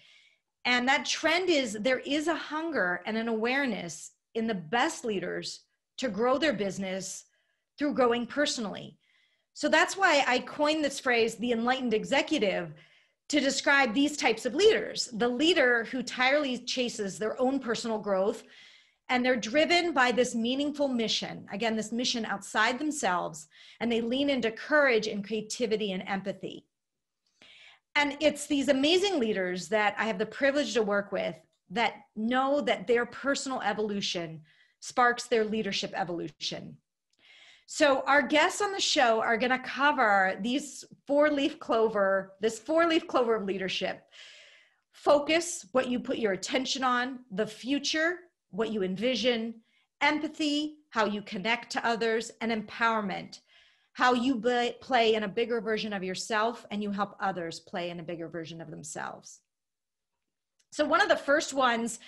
And that trend is there is a hunger and an awareness in the best leaders to grow their business through growing personally. So that's why I coined this phrase, the Enlightened Executive, to describe these types of leaders. The leader who tirelessly chases their own personal growth, and they're driven by this meaningful mission, again, this mission outside themselves, and they lean into courage and creativity and empathy. And it's these amazing leaders that I have the privilege to work with that know that their personal evolution sparks their leadership evolution. So our guests on the show are going to cover this 4-leaf clover of leadership. Focus, what you put your attention on, the future, what you envision, empathy, how you connect to others, and empowerment, how you play in a bigger version of yourself and you help others play in a bigger version of themselves. So one of the first ones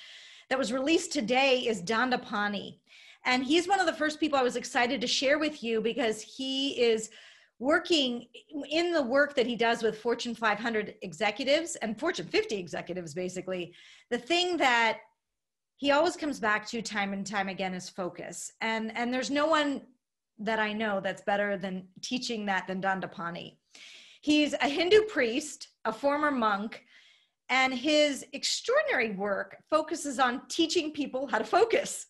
that was released today is Dandapani. And he's one of the first people I was excited to share with you because he is working in the work that he does with Fortune 500 executives and Fortune 50 executives, basically. The thing that he always comes back to time and time again is focus. And there's no one that I know that's better than teaching that than Dandapani. He's a Hindu priest, a former monk, and his extraordinary work focuses on teaching people how to focus.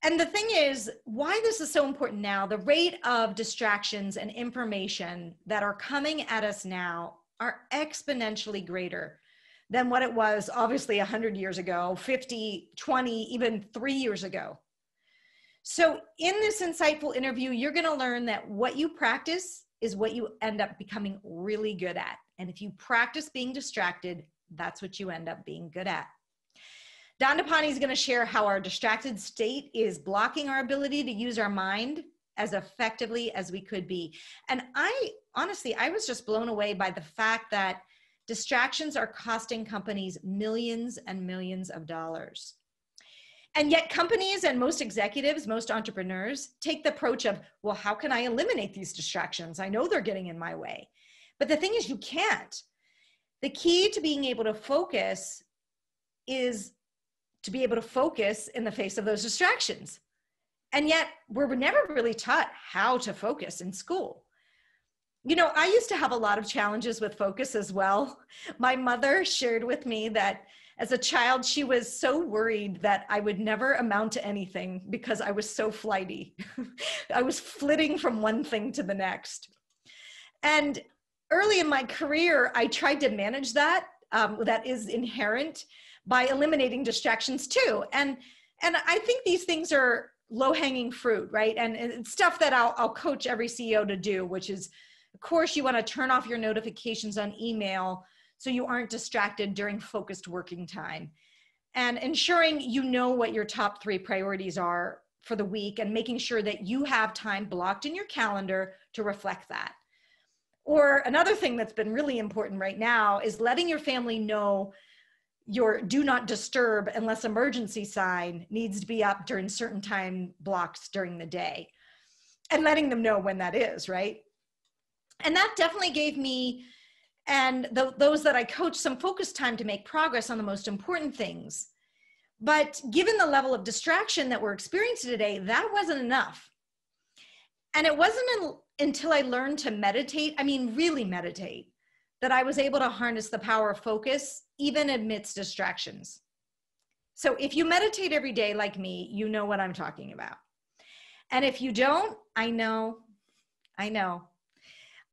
And the thing is, why this is so important now, the rate of distractions and information that are coming at us now are exponentially greater than what it was obviously 100 years ago, 50, 20, even 3 years ago. So in this insightful interview, you're going to learn that what you practice is what you end up becoming really good at. And if you practice being distracted, that's what you end up being good at. Dandapani is going to share how our distracted state is blocking our ability to use our mind as effectively as we could be. And I was just blown away by the fact that distractions are costing companies millions and millions of dollars. And yet companies and most executives, most entrepreneurs take the approach of, well, how can I eliminate these distractions? I know they're getting in my way. But the thing is, you can't. The key to being able to focus is to be able to focus in the face of those distractions. And yet we're never really taught how to focus in school. You know, I used to have a lot of challenges with focus as well. My mother shared with me that as a child, she was so worried that I would never amount to anything because I was so flighty. I was flitting from one thing to the next. And early in my career, I tried to manage that. That is inherent by eliminating distractions too. And I think these things are low-hanging fruit, right? And it's stuff that I'll coach every CEO to do, which is, of course, you want to turn off your notifications on email so you aren't distracted during focused working time. And ensuring you know what your top 3 priorities are for the week and making sure that you have time blocked in your calendar to reflect that. Or another thing that's been really important right now is letting your family know your do not disturb unless emergency sign needs to be up during certain time blocks during the day, and letting them know when that is, right? And that definitely gave me and those that I coach some focus time to make progress on the most important things. But given the level of distraction that we're experiencing today, that wasn't enough. And it wasn't until I learned to meditate, I mean, really meditate, that I was able to harness the power of focus even amidst distractions. So if you meditate every day like me, you know what I'm talking about. And if you don't, I know.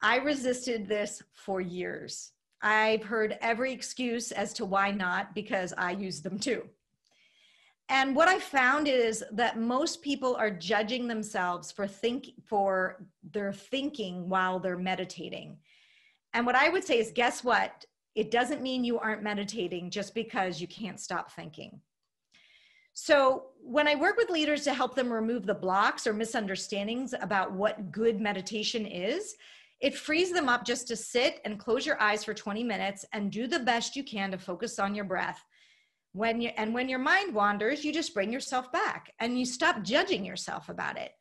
I resisted this for years. I've heard every excuse as to why not, because I use them too. And what I found is that most people are judging themselves for their thinking while they're meditating. And what I would say is, guess what? It doesn't mean you aren't meditating just because you can't stop thinking. So when I work with leaders to help them remove the blocks or misunderstandings about what good meditation is, it frees them up just to sit and close your eyes for 20 minutes and do the best you can to focus on your breath. When your mind wanders, you just bring yourself back and you stop judging yourself about it.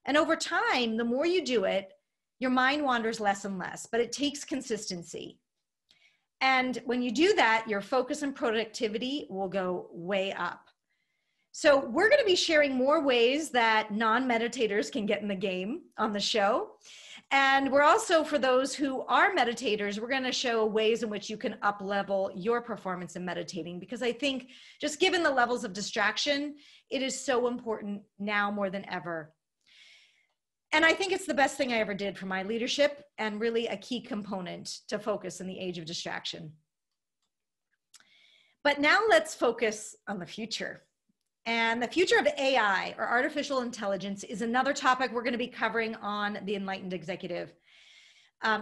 And over time, the more you do it, your mind wanders less and less, but it takes consistency. And when you do that, your focus and productivity will go way up. So we're going to be sharing more ways that non-meditators can get in the game on the show. And we're also, for those who are meditators, we're going to show ways in which you can up-level your performance in meditating, because I think just given the levels of distraction, it is so important now more than ever. And I think it's the best thing I ever did for my leadership and really a key component to focus in the age of distraction. But now let's focus on the future. And the future of AI, or artificial intelligence, is another topic we're going to be covering on the Enlightened Executive.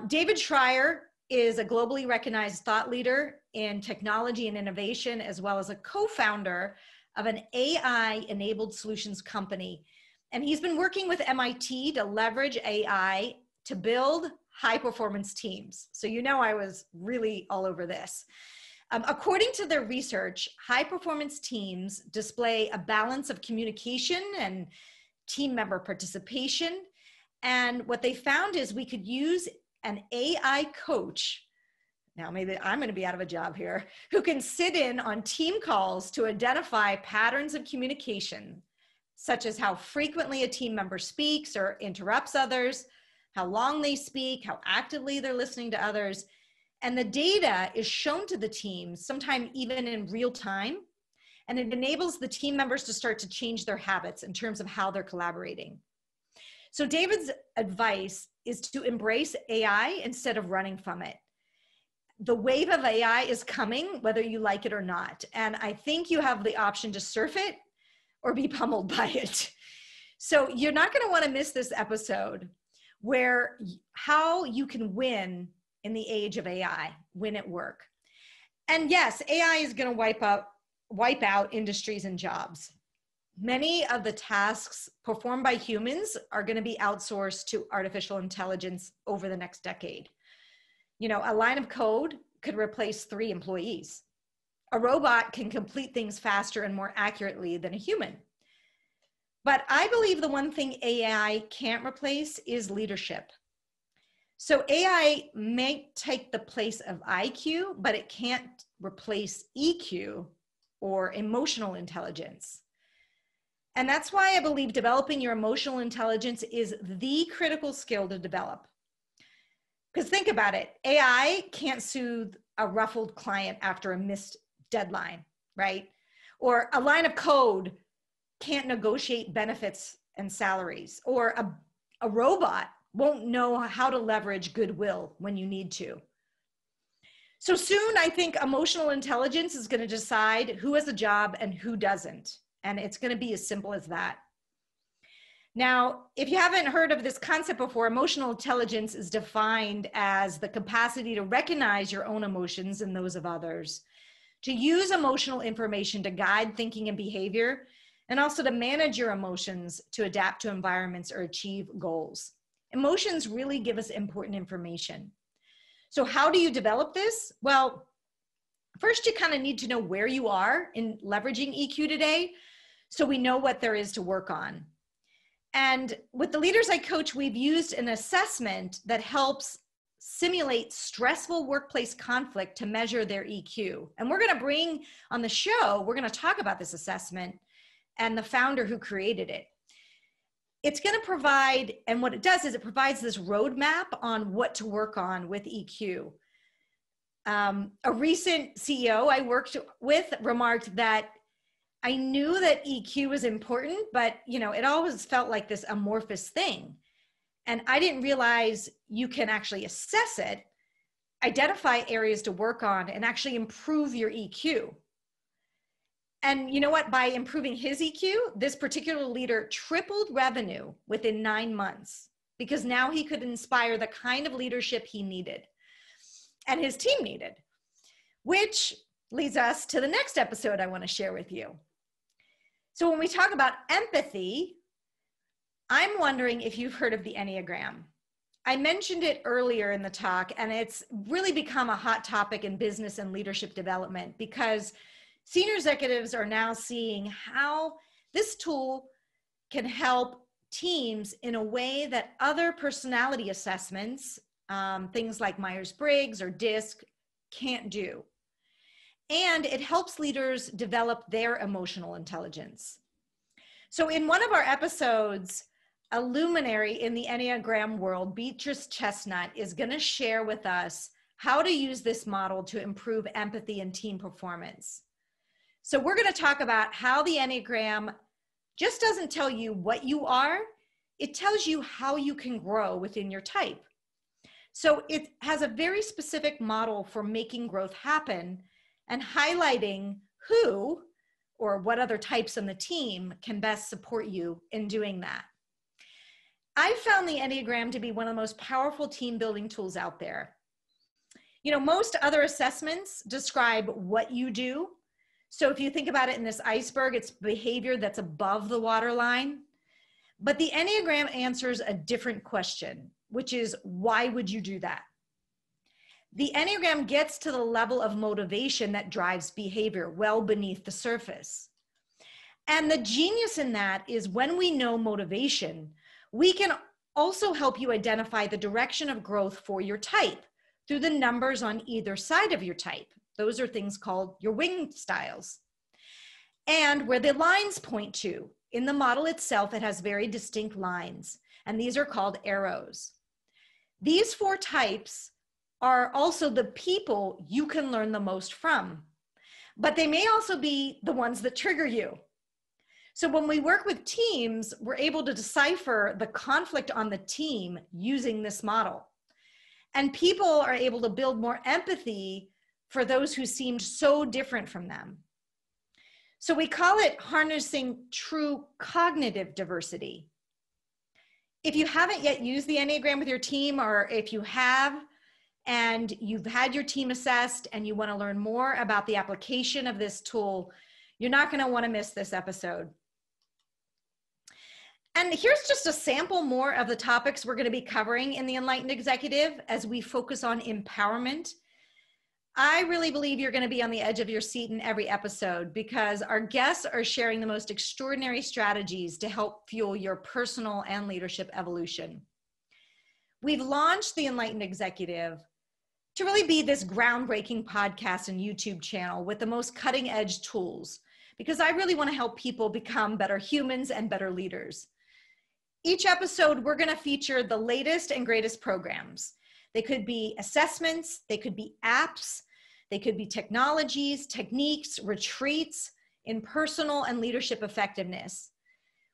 David Schreier is a globally recognized thought leader in technology and innovation, as well as a co-founder of an AI-enabled solutions company. And he's been working with MIT to leverage AI to build high-performance teams. So you know I was really all over this. According to their research, high-performance teams display a balance of communication and team member participation. And what they found is we could use an AI coach, now maybe I'm going to be out of a job here, who can sit in on team calls to identify patterns of communication, such as how frequently a team member speaks or interrupts others, how long they speak, how actively they're listening to others. And the data is shown to the teams, sometimes even in real time, and it enables the team members to start to change their habits in terms of how they're collaborating. So David's advice is to embrace AI instead of running from it. The wave of AI is coming, whether you like it or not. And I think you have the option to surf it or be pummeled by it. So you're not going to want to miss this episode where how you can win in the age of AI, win at work. And yes, AI is going to wipe out industries and jobs. Many of the tasks performed by humans are going to be outsourced to artificial intelligence over the next decade. You know, a line of code could replace 3 employees. A robot can complete things faster and more accurately than a human. But I believe the one thing AI can't replace is leadership. So AI may take the place of IQ, but it can't replace EQ or emotional intelligence. And that's why I believe developing your emotional intelligence is the critical skill to develop. Because think about it, AI can't soothe a ruffled client after a missed deadline, right? Or a line of code can't negotiate benefits and salaries, or a robot won't know how to leverage goodwill when you need to. So soon, I think emotional intelligence is going to decide who has a job and who doesn't. And it's going to be as simple as that. Now, if you haven't heard of this concept before, emotional intelligence is defined as the capacity to recognize your own emotions and those of others, to use emotional information to guide thinking and behavior, and also to manage your emotions to adapt to environments or achieve goals. Emotions really give us important information. So how do you develop this? Well, first you kind of need to know where you are in leveraging EQ today, so we know what there is to work on. And with the leaders I coach, we've used an assessment that helps simulate stressful workplace conflict to measure their EQ. And we're going to bring on the show, we're going to talk about this assessment and the founder who created it. It's going to provide, and what it does is it provides this roadmap on what to work on with EQ. A recent CEO I worked with remarked that I knew that EQ was important, but it always felt like this amorphous thing. And I didn't realize you can actually assess it, identify areas to work on, and actually improve your EQ. And you know what? By improving his EQ, this particular leader tripled revenue within 9 months because now he could inspire the kind of leadership he needed and his team needed, which leads us to the next episode I want to share with you. So when we talk about empathy, I'm wondering if you've heard of the Enneagram. I mentioned it earlier in the talk, and it's really become a hot topic in business and leadership development because senior executives are now seeing how this tool can help teams in a way that other personality assessments, things like Myers-Briggs or DISC, can't do. And it helps leaders develop their emotional intelligence. So in one of our episodes, a luminary in the Enneagram world, Beatrice Chestnut, is going to share with us how to use this model to improve empathy and team performance. So we're going to talk about how the Enneagram just doesn't tell you what you are, it tells you how you can grow within your type. So it has a very specific model for making growth happen and highlighting who or what other types on the team can best support you in doing that. I found the Enneagram to be one of the most powerful team building tools out there. Most other assessments describe what you do. So if you think about it in this iceberg, it's behavior that's above the waterline. But the Enneagram answers a different question, which is, why would you do that? The Enneagram gets to the level of motivation that drives behavior well beneath the surface. And the genius in that is when we know motivation, we can also help you identify the direction of growth for your type through the numbers on either side of your type. Those are things called your wing styles. And where the lines point to. In the model itself, it has very distinct lines, and these are called arrows. These 4 types are also the people you can learn the most from, but they may also be the ones that trigger you. So when we work with teams, we're able to decipher the conflict on the team using this model. And people are able to build more empathy for those who seemed so different from them. So we call it harnessing true cognitive diversity. If you haven't yet used the Enneagram with your team, or if you have, and you've had your team assessed and you want to learn more about the application of this tool, you're not going to want to miss this episode. And here's just a sample more of the topics we're going to be covering in the Enlightened Executive as we focus on empowerment. I really believe you're going to be on the edge of your seat in every episode because our guests are sharing the most extraordinary strategies to help fuel your personal and leadership evolution. We've launched the Enlightened Executive to really be this groundbreaking podcast and YouTube channel with the most cutting edge tools, because I really want to help people become better humans and better leaders. Each episode, we're going to feature the latest and greatest programs. They could be assessments, they could be apps, they could be technologies, techniques, retreats in personal and leadership effectiveness.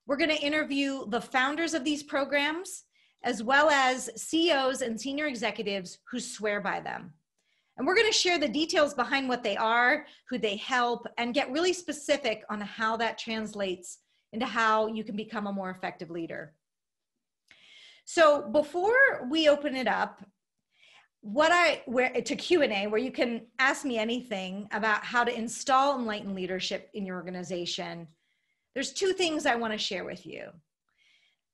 We're going to interview the founders of these programs, as well as CEOs and senior executives who swear by them. And we're going to share the details behind what they are, who they help, and get really specific on how that translates into how you can become a more effective leader. So before we open it up, to Q&A, where you can ask me anything about how to install Enlightened Leadership in your organization, there's 2 things I want to share with you.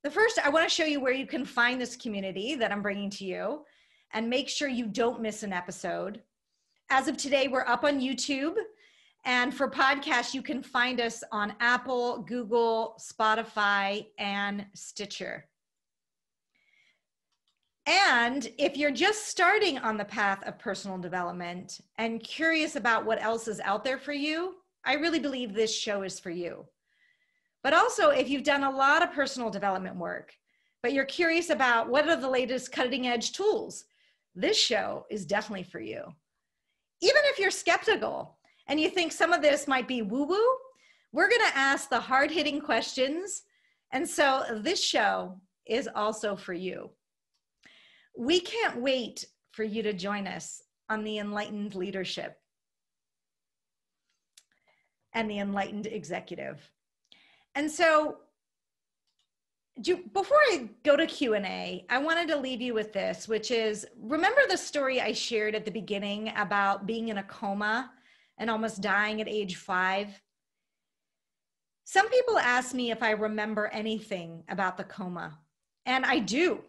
The first, I want to show you where you can find this community that I'm bringing to you and make sure you don't miss an episode. As of today, we're up on YouTube, and for podcasts, you can find us on Apple, Google, Spotify, and Stitcher. And if you're just starting on the path of personal development and curious about what else is out there for you, I really believe this show is for you. But also, if you've done a lot of personal development work, but you're curious about what are the latest cutting edge tools, this show is definitely for you. even if you're skeptical and you think some of this might be woo-woo, we're going to ask the hard-hitting questions. And so this show is also for you. We can't wait for you to join us on the Enlightened Leadership and the Enlightened Executive. And so before I go to Q&A, I wanted to leave you with this, which is, remember the story I shared at the beginning about being in a coma and almost dying at age 5? Some people ask me if I remember anything about the coma, and I do.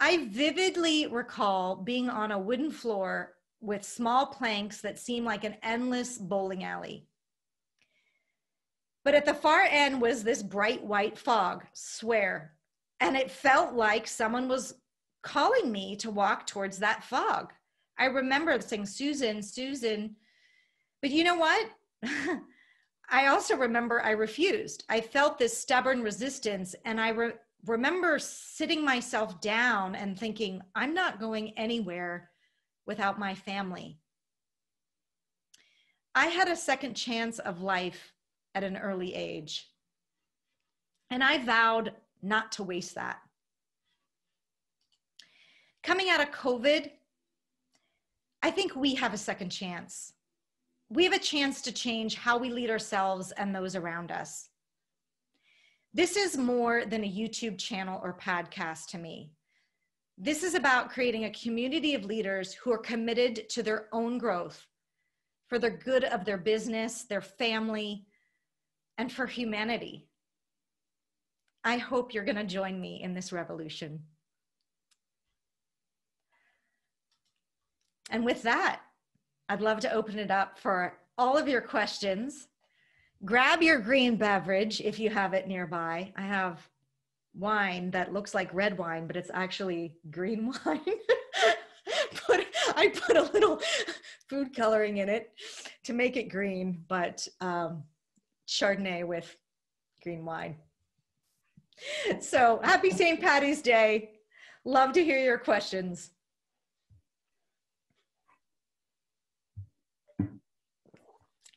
I vividly recall being on a wooden floor with small planks that seemed like an endless bowling alley. But at the far end was this bright white fog, swear, and it felt like someone was calling me to walk towards that fog. I remember saying, Susan, Susan, but you know what? I also remember I refused. I felt this stubborn resistance, and I remember sitting myself down and thinking, I'm not going anywhere without my family. I had a second chance of life at an early age, and I vowed not to waste that. Coming out of COVID, I think we have a second chance. We have a chance to change how we lead ourselves and those around us. This is more than a YouTube channel or podcast to me. This is about creating a community of leaders who are committed to their own growth, for the good of their business, their family, and for humanity. I hope you're going to join me in this revolution. And with that, I'd love to open it up for all of your questions. Grab your green beverage if you have it nearby. I have wine that looks like red wine, but it's actually green wine. I put a little food coloring in it to make it green, but Chardonnay with green wine. So happy St. Paddy's Day. Love to hear your questions.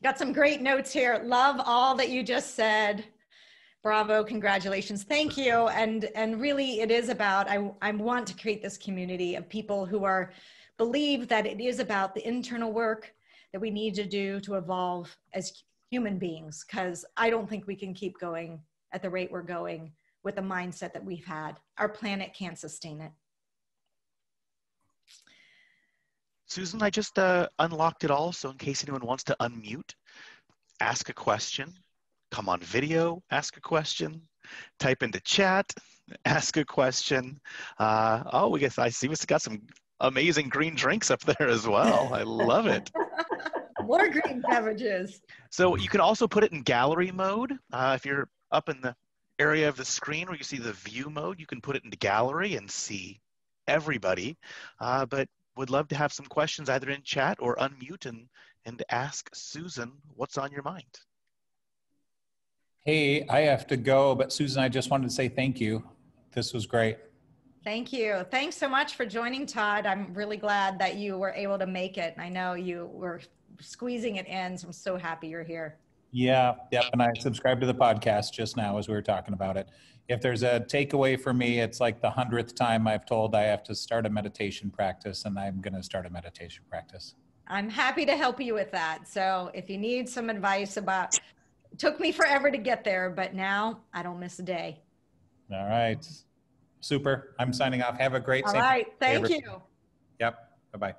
Got some great notes here. Love all that you just said. Bravo, congratulations, thank you. And really it is about, I want to create this community of people who believe that it is about the internal work that we need to do to evolve as human beings, because I don't think we can keep going at the rate we're going with the mindset that we've had. Our planet can't sustain it. Susan, I just unlocked it all, so in case anyone wants to unmute, ask a question, come on video, ask a question, type into chat, ask a question. I see we've got some amazing green drinks up there as well. I love it. More green beverages. So you can also put it in gallery mode. If you're up in the area of the screen where you see the view mode, you can put it into gallery and see everybody. But would love to have some questions either in chat or unmute and ask Susan what's on your mind. Hey, I have to go, but Susan, I just wanted to say thank you. This was great. Thank you. Thanks so much for joining, Todd. I'm really glad that you were able to make it. I know you were squeezing it in, so I'm so happy you're here. Yeah, yep. And I subscribed to the podcast just now as we were talking about it. If there's a takeaway for me, it's like the 100th time I've told I have to start a meditation practice, and I'm going to start a meditation practice. I'm happy to help you with that. So if you need some advice about, it took me forever to get there, but now I don't miss a day. All right. Super. I'm signing off. Have a great All right. Thank you. Yep. Bye-bye.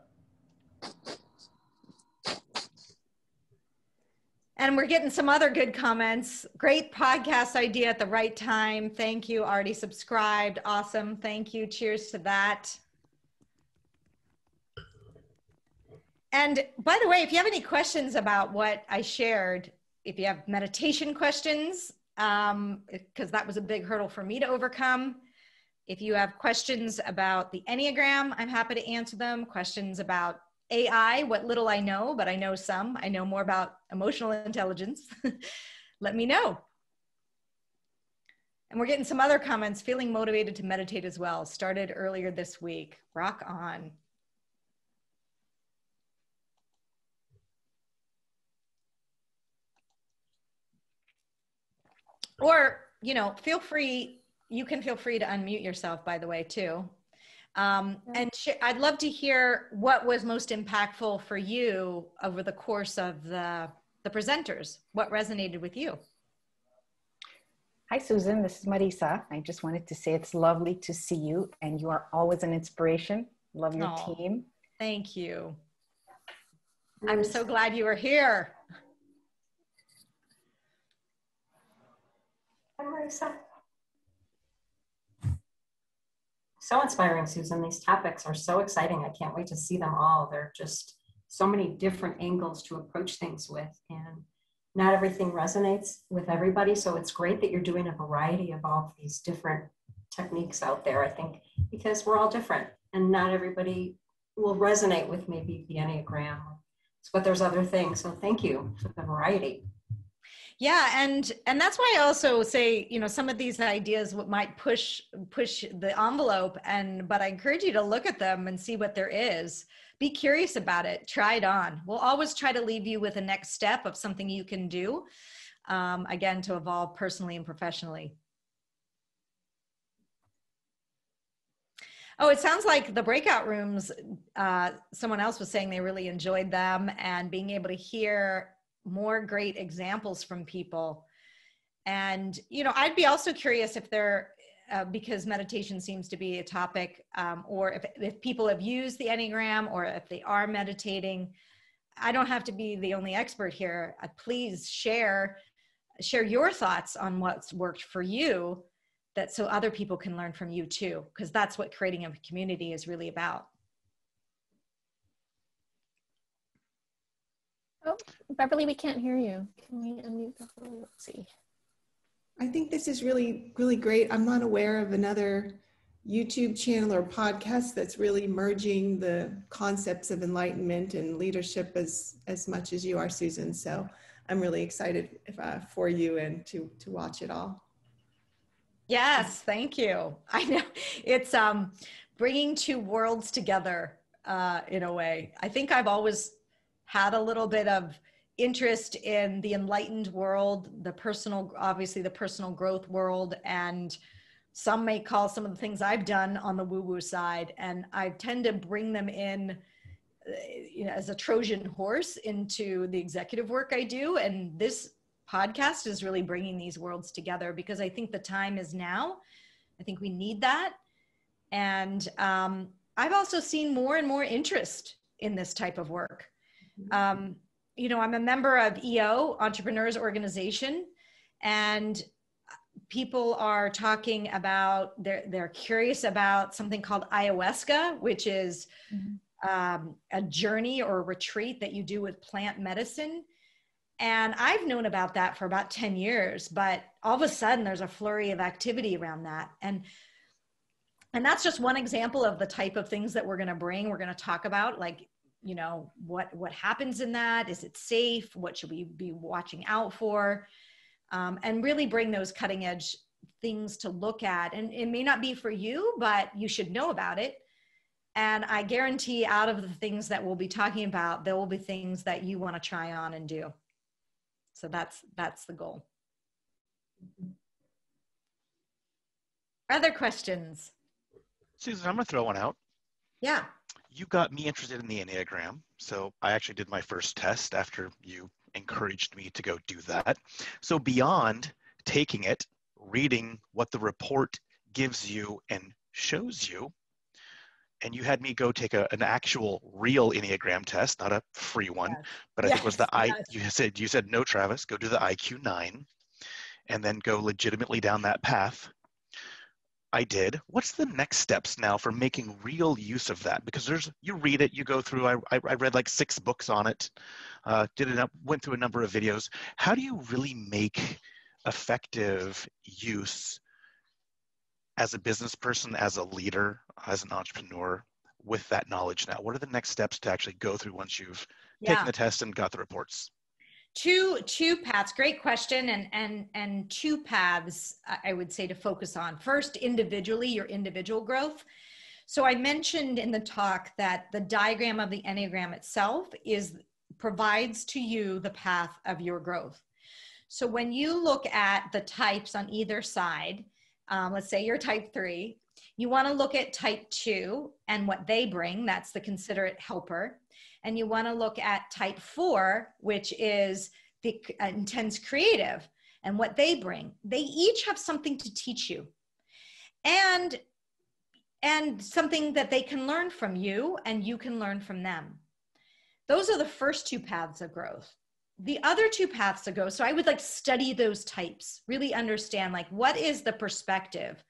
And we're getting some other good comments. Great podcast idea at the right time. Thank you. Already subscribed. Awesome. Thank you. Cheers to that. And by the way, if you have any questions about what I shared, if you have meditation questions, because that was a big hurdle for me to overcome. If you have questions about the Enneagram, I'm happy to answer them. Questions about AI, what little I know, but I know some. I know more about emotional intelligence. Let me know. And we're getting some other comments. Feeling motivated to meditate as well. Started earlier this week. Rock on. Or, you know, you can feel free to unmute yourself, by the way, too. And I'd love to hear what was most impactful for you over the course of the presenters. What resonated with you? Hi, Susan. This is Marisa. I just wanted to say it's lovely to see you, and you are always an inspiration. Love your team. Thank you. I'm so glad you were here. Hi, Marisa. So inspiring, Susan. These topics are so exciting. I can't wait to see them all. There are just so many different angles to approach things with, and not everything resonates with everybody. So it's great that you're doing a variety of all of these different techniques out there, I think, because we're all different and not everybody will resonate with maybe the Enneagram, but there's other things. So thank you for the variety. Yeah, and that's why I also say, you know, some of these ideas might push the envelope, but I encourage you to look at them and see what there is. Be curious about it. Try it on. We'll always try to leave you with a next step of something you can do, again, to evolve personally and professionally. Oh, it sounds like the breakout rooms, someone else was saying they really enjoyed them, and being able to hear more great examples from people. And, you know, I'd be also curious if there, because meditation seems to be a topic, or if people have used the Enneagram, or if they are meditating. I don't have to be the only expert here. Please share your thoughts on what's worked for you, so other people can learn from you too, because that's what creating a community is really about. Oh, Beverly, we can't hear you. Can we unmute the phone? Let's see. I think this is really, really great. I'm not aware of another YouTube channel or podcast that's really merging the concepts of enlightenment and leadership as much as you are, Susan. So I'm really excited for you and to watch it all. Yes, thank you. I know it's bringing two worlds together in a way. I think I've always had a little bit of interest in the enlightened world, obviously the personal growth world, and some may call some of the things I've done on the woo-woo side. And I tend to bring them in, you know, as a Trojan horse into the executive work I do. And this podcast is really bringing these worlds together, because I think the time is now. I think we need that. And I've also seen more and more interest in this type of work. You know, I'm a member of EO, Entrepreneurs Organization, and people are talking about, they're curious about something called ayahuasca, which is a journey or a retreat that you do with plant medicine. And I've known about that for about 10 years, but all of a sudden there's a flurry of activity around that. And that's just one example of the type of things that we're going to bring. We're going to talk about, like, you know, what happens in that? Is it safe? What should we be watching out for? And really bring those cutting edge things to look at. And it may not be for you, but you should know about it. And I guarantee out of the things that we'll be talking about, there will be things that you want to try on and do. So that's the goal. Other questions? Susan, I'm going to throw one out. Yeah. You got me interested in the Enneagram. So I actually did my first test after you encouraged me to go do that. So beyond taking it, reading what the report gives you and shows you, and you had me go take an actual real Enneagram test, not a free one, but I think it was you said, no, Travis, go do the IQ9 and then go legitimately down that path. I did. What's the next steps now for making real use of that? Because you read it, you go through, I read like 6 books on it, went through a number of videos. How do you really make effective use as a business person, as a leader, as an entrepreneur with that knowledge now? What are the next steps to actually go through once you've taken the test and got the reports? Two paths. Great question. And 2 paths I would say to focus on. First, individually, your individual growth. So I mentioned in the talk that the diagram of the Enneagram itself provides to you the path of your growth. So when you look at the types on either side, let's say you're type 3, you want to look at type 2 and what they bring. That's the considerate helper. And you want to look at type 4, which is the intense creative, and what they bring. They each have something to teach you, and something that they can learn from you and you can learn from them. Those are the first 2 paths of growth. The other 2 paths to go, so I would like study those types, really understand like what is the perspective.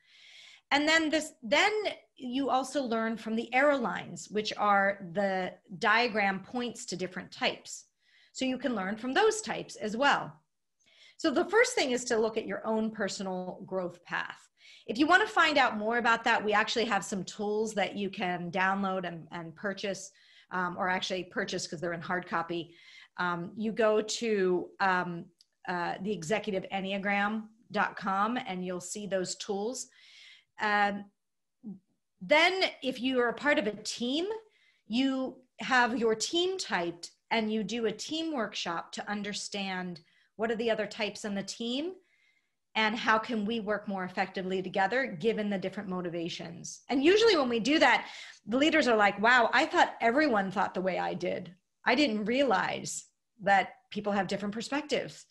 And then you also learn from the arrow lines, which are the diagram points to different types. So you can learn from those types as well. So the first thing is to look at your own personal growth path. If you want to find out more about that, we actually have some tools that you can download and purchase, or actually purchase because they're in hard copy. You go to theexecutiveenneagram.com and you'll see those tools. Then if you are a part of a team, you have your team typed and you do a team workshop to understand what are the other types in the team and how can we work more effectively together given the different motivations. And usually when we do that, the leaders are like, wow, I thought everyone thought the way I did. I didn't realize that people have different perspectives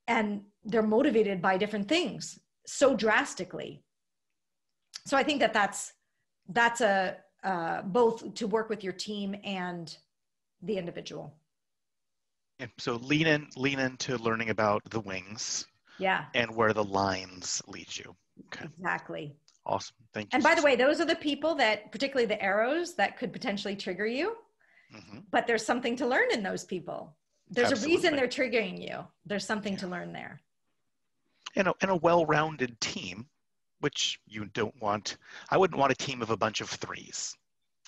and they're motivated by different things so drastically. So I think that that's both to work with your team and the individual. Yeah, so lean into learning about the wings. Yeah. And where the lines lead you. Okay. Exactly. Awesome. Thank you. And by the way, those are the people that, particularly the arrows, that could potentially trigger you. Mm-hmm. But there's something to learn in those people. There's Absolutely. A reason they're triggering you. There's something to learn there. And a well-rounded team, which you don't want. I wouldn't want a team of a bunch of 3s.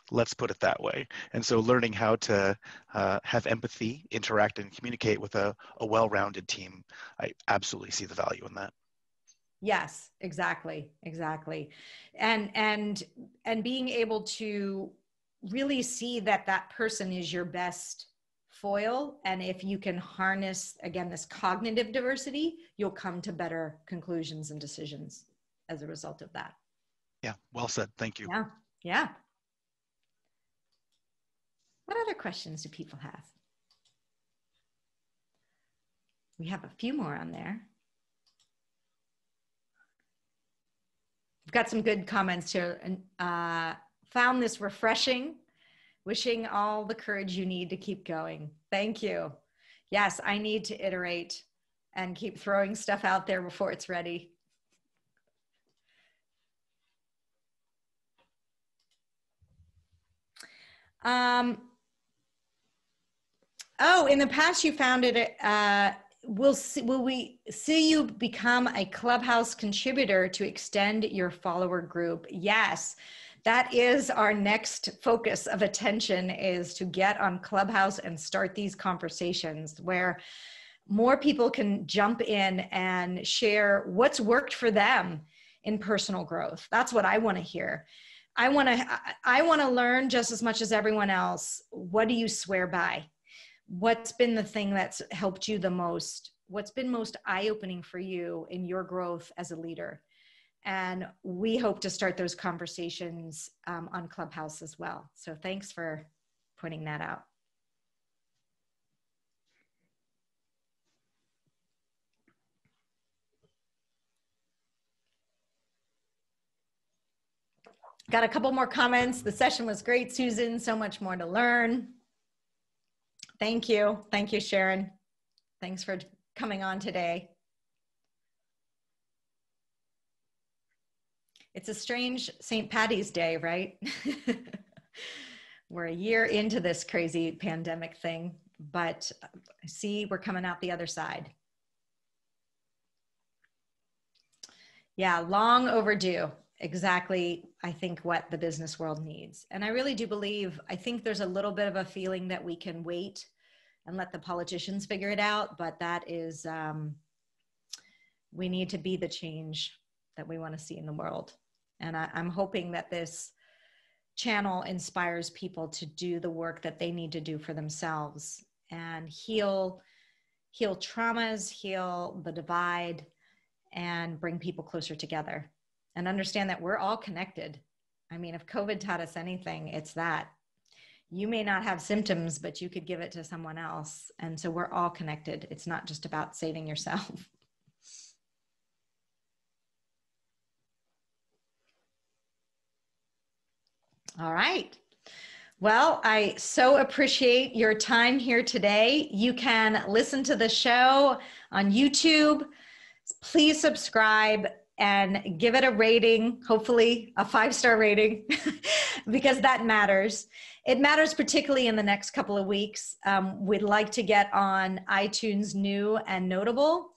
Let's put it that way. And so learning how to have empathy, interact, and communicate with a well-rounded team, I absolutely see the value in that. Yes, exactly. And being able to really see that person is your best foil. And if you can harness, again, this cognitive diversity, you'll come to better conclusions and decisions as a result of that. Yeah, well said. Thank you. Yeah. What other questions do people have? We have a few more on there. We've got some good comments here. Found this refreshing. Wishing all the courage you need to keep going. Thank you. Yes, I need to iterate and keep throwing stuff out there before it's ready. In the past you founded it. Will we see you become a Clubhouse contributor to extend your follower group? Yes, that is our next focus of attention, is to get on Clubhouse and start these conversations where more people can jump in and share what's worked for them in personal growth. That's what I want to hear. I want to learn just as much as everyone else. What do you swear by? What's been the thing that's helped you the most? What's been most eye-opening for you in your growth as a leader? And we hope to start those conversations on Clubhouse as well. So thanks for pointing that out. Got a couple more comments. The session was great, Susan. So much more to learn. Thank you. Thank you, Sharon. Thanks for coming on today. It's a strange St. Paddy's Day, right? We're a year into this crazy pandemic thing, but see, we're coming out the other side. Yeah, long overdue. Exactly, I think, what the business world needs. And I really do believe, I think there's a little bit of a feeling that we can wait and let the politicians figure it out, but that is, we need to be the change that we want to see in the world. And I'm hoping that this channel inspires people to do the work that they need to do for themselves and heal heal traumas, heal the divide, and bring people closer together. And understand that we're all connected. I mean, if COVID taught us anything, it's that. You may not have symptoms, but you could give it to someone else. And so we're all connected. It's not just about saving yourself. All right. Well, I so appreciate your time here today. You can listen to the show on YouTube. Please subscribe and give it a rating, hopefully a 5-star rating, because that matters. It matters particularly in the next couple of weeks. We'd like to get on iTunes new and notable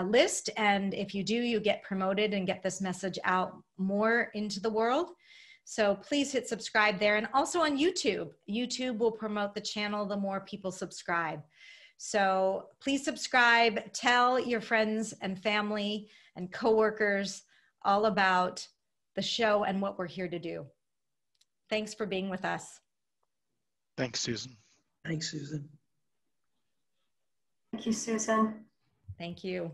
list. And if you do, you get promoted and get this message out more into the world. So please hit subscribe there. And also on YouTube. YouTube will promote the channel the more people subscribe. So please subscribe, tell your friends and family and coworkers all about the show and what we're here to do. Thanks for being with us. Thanks, Susan. Thanks, Susan. Thank you, Susan. Thank you.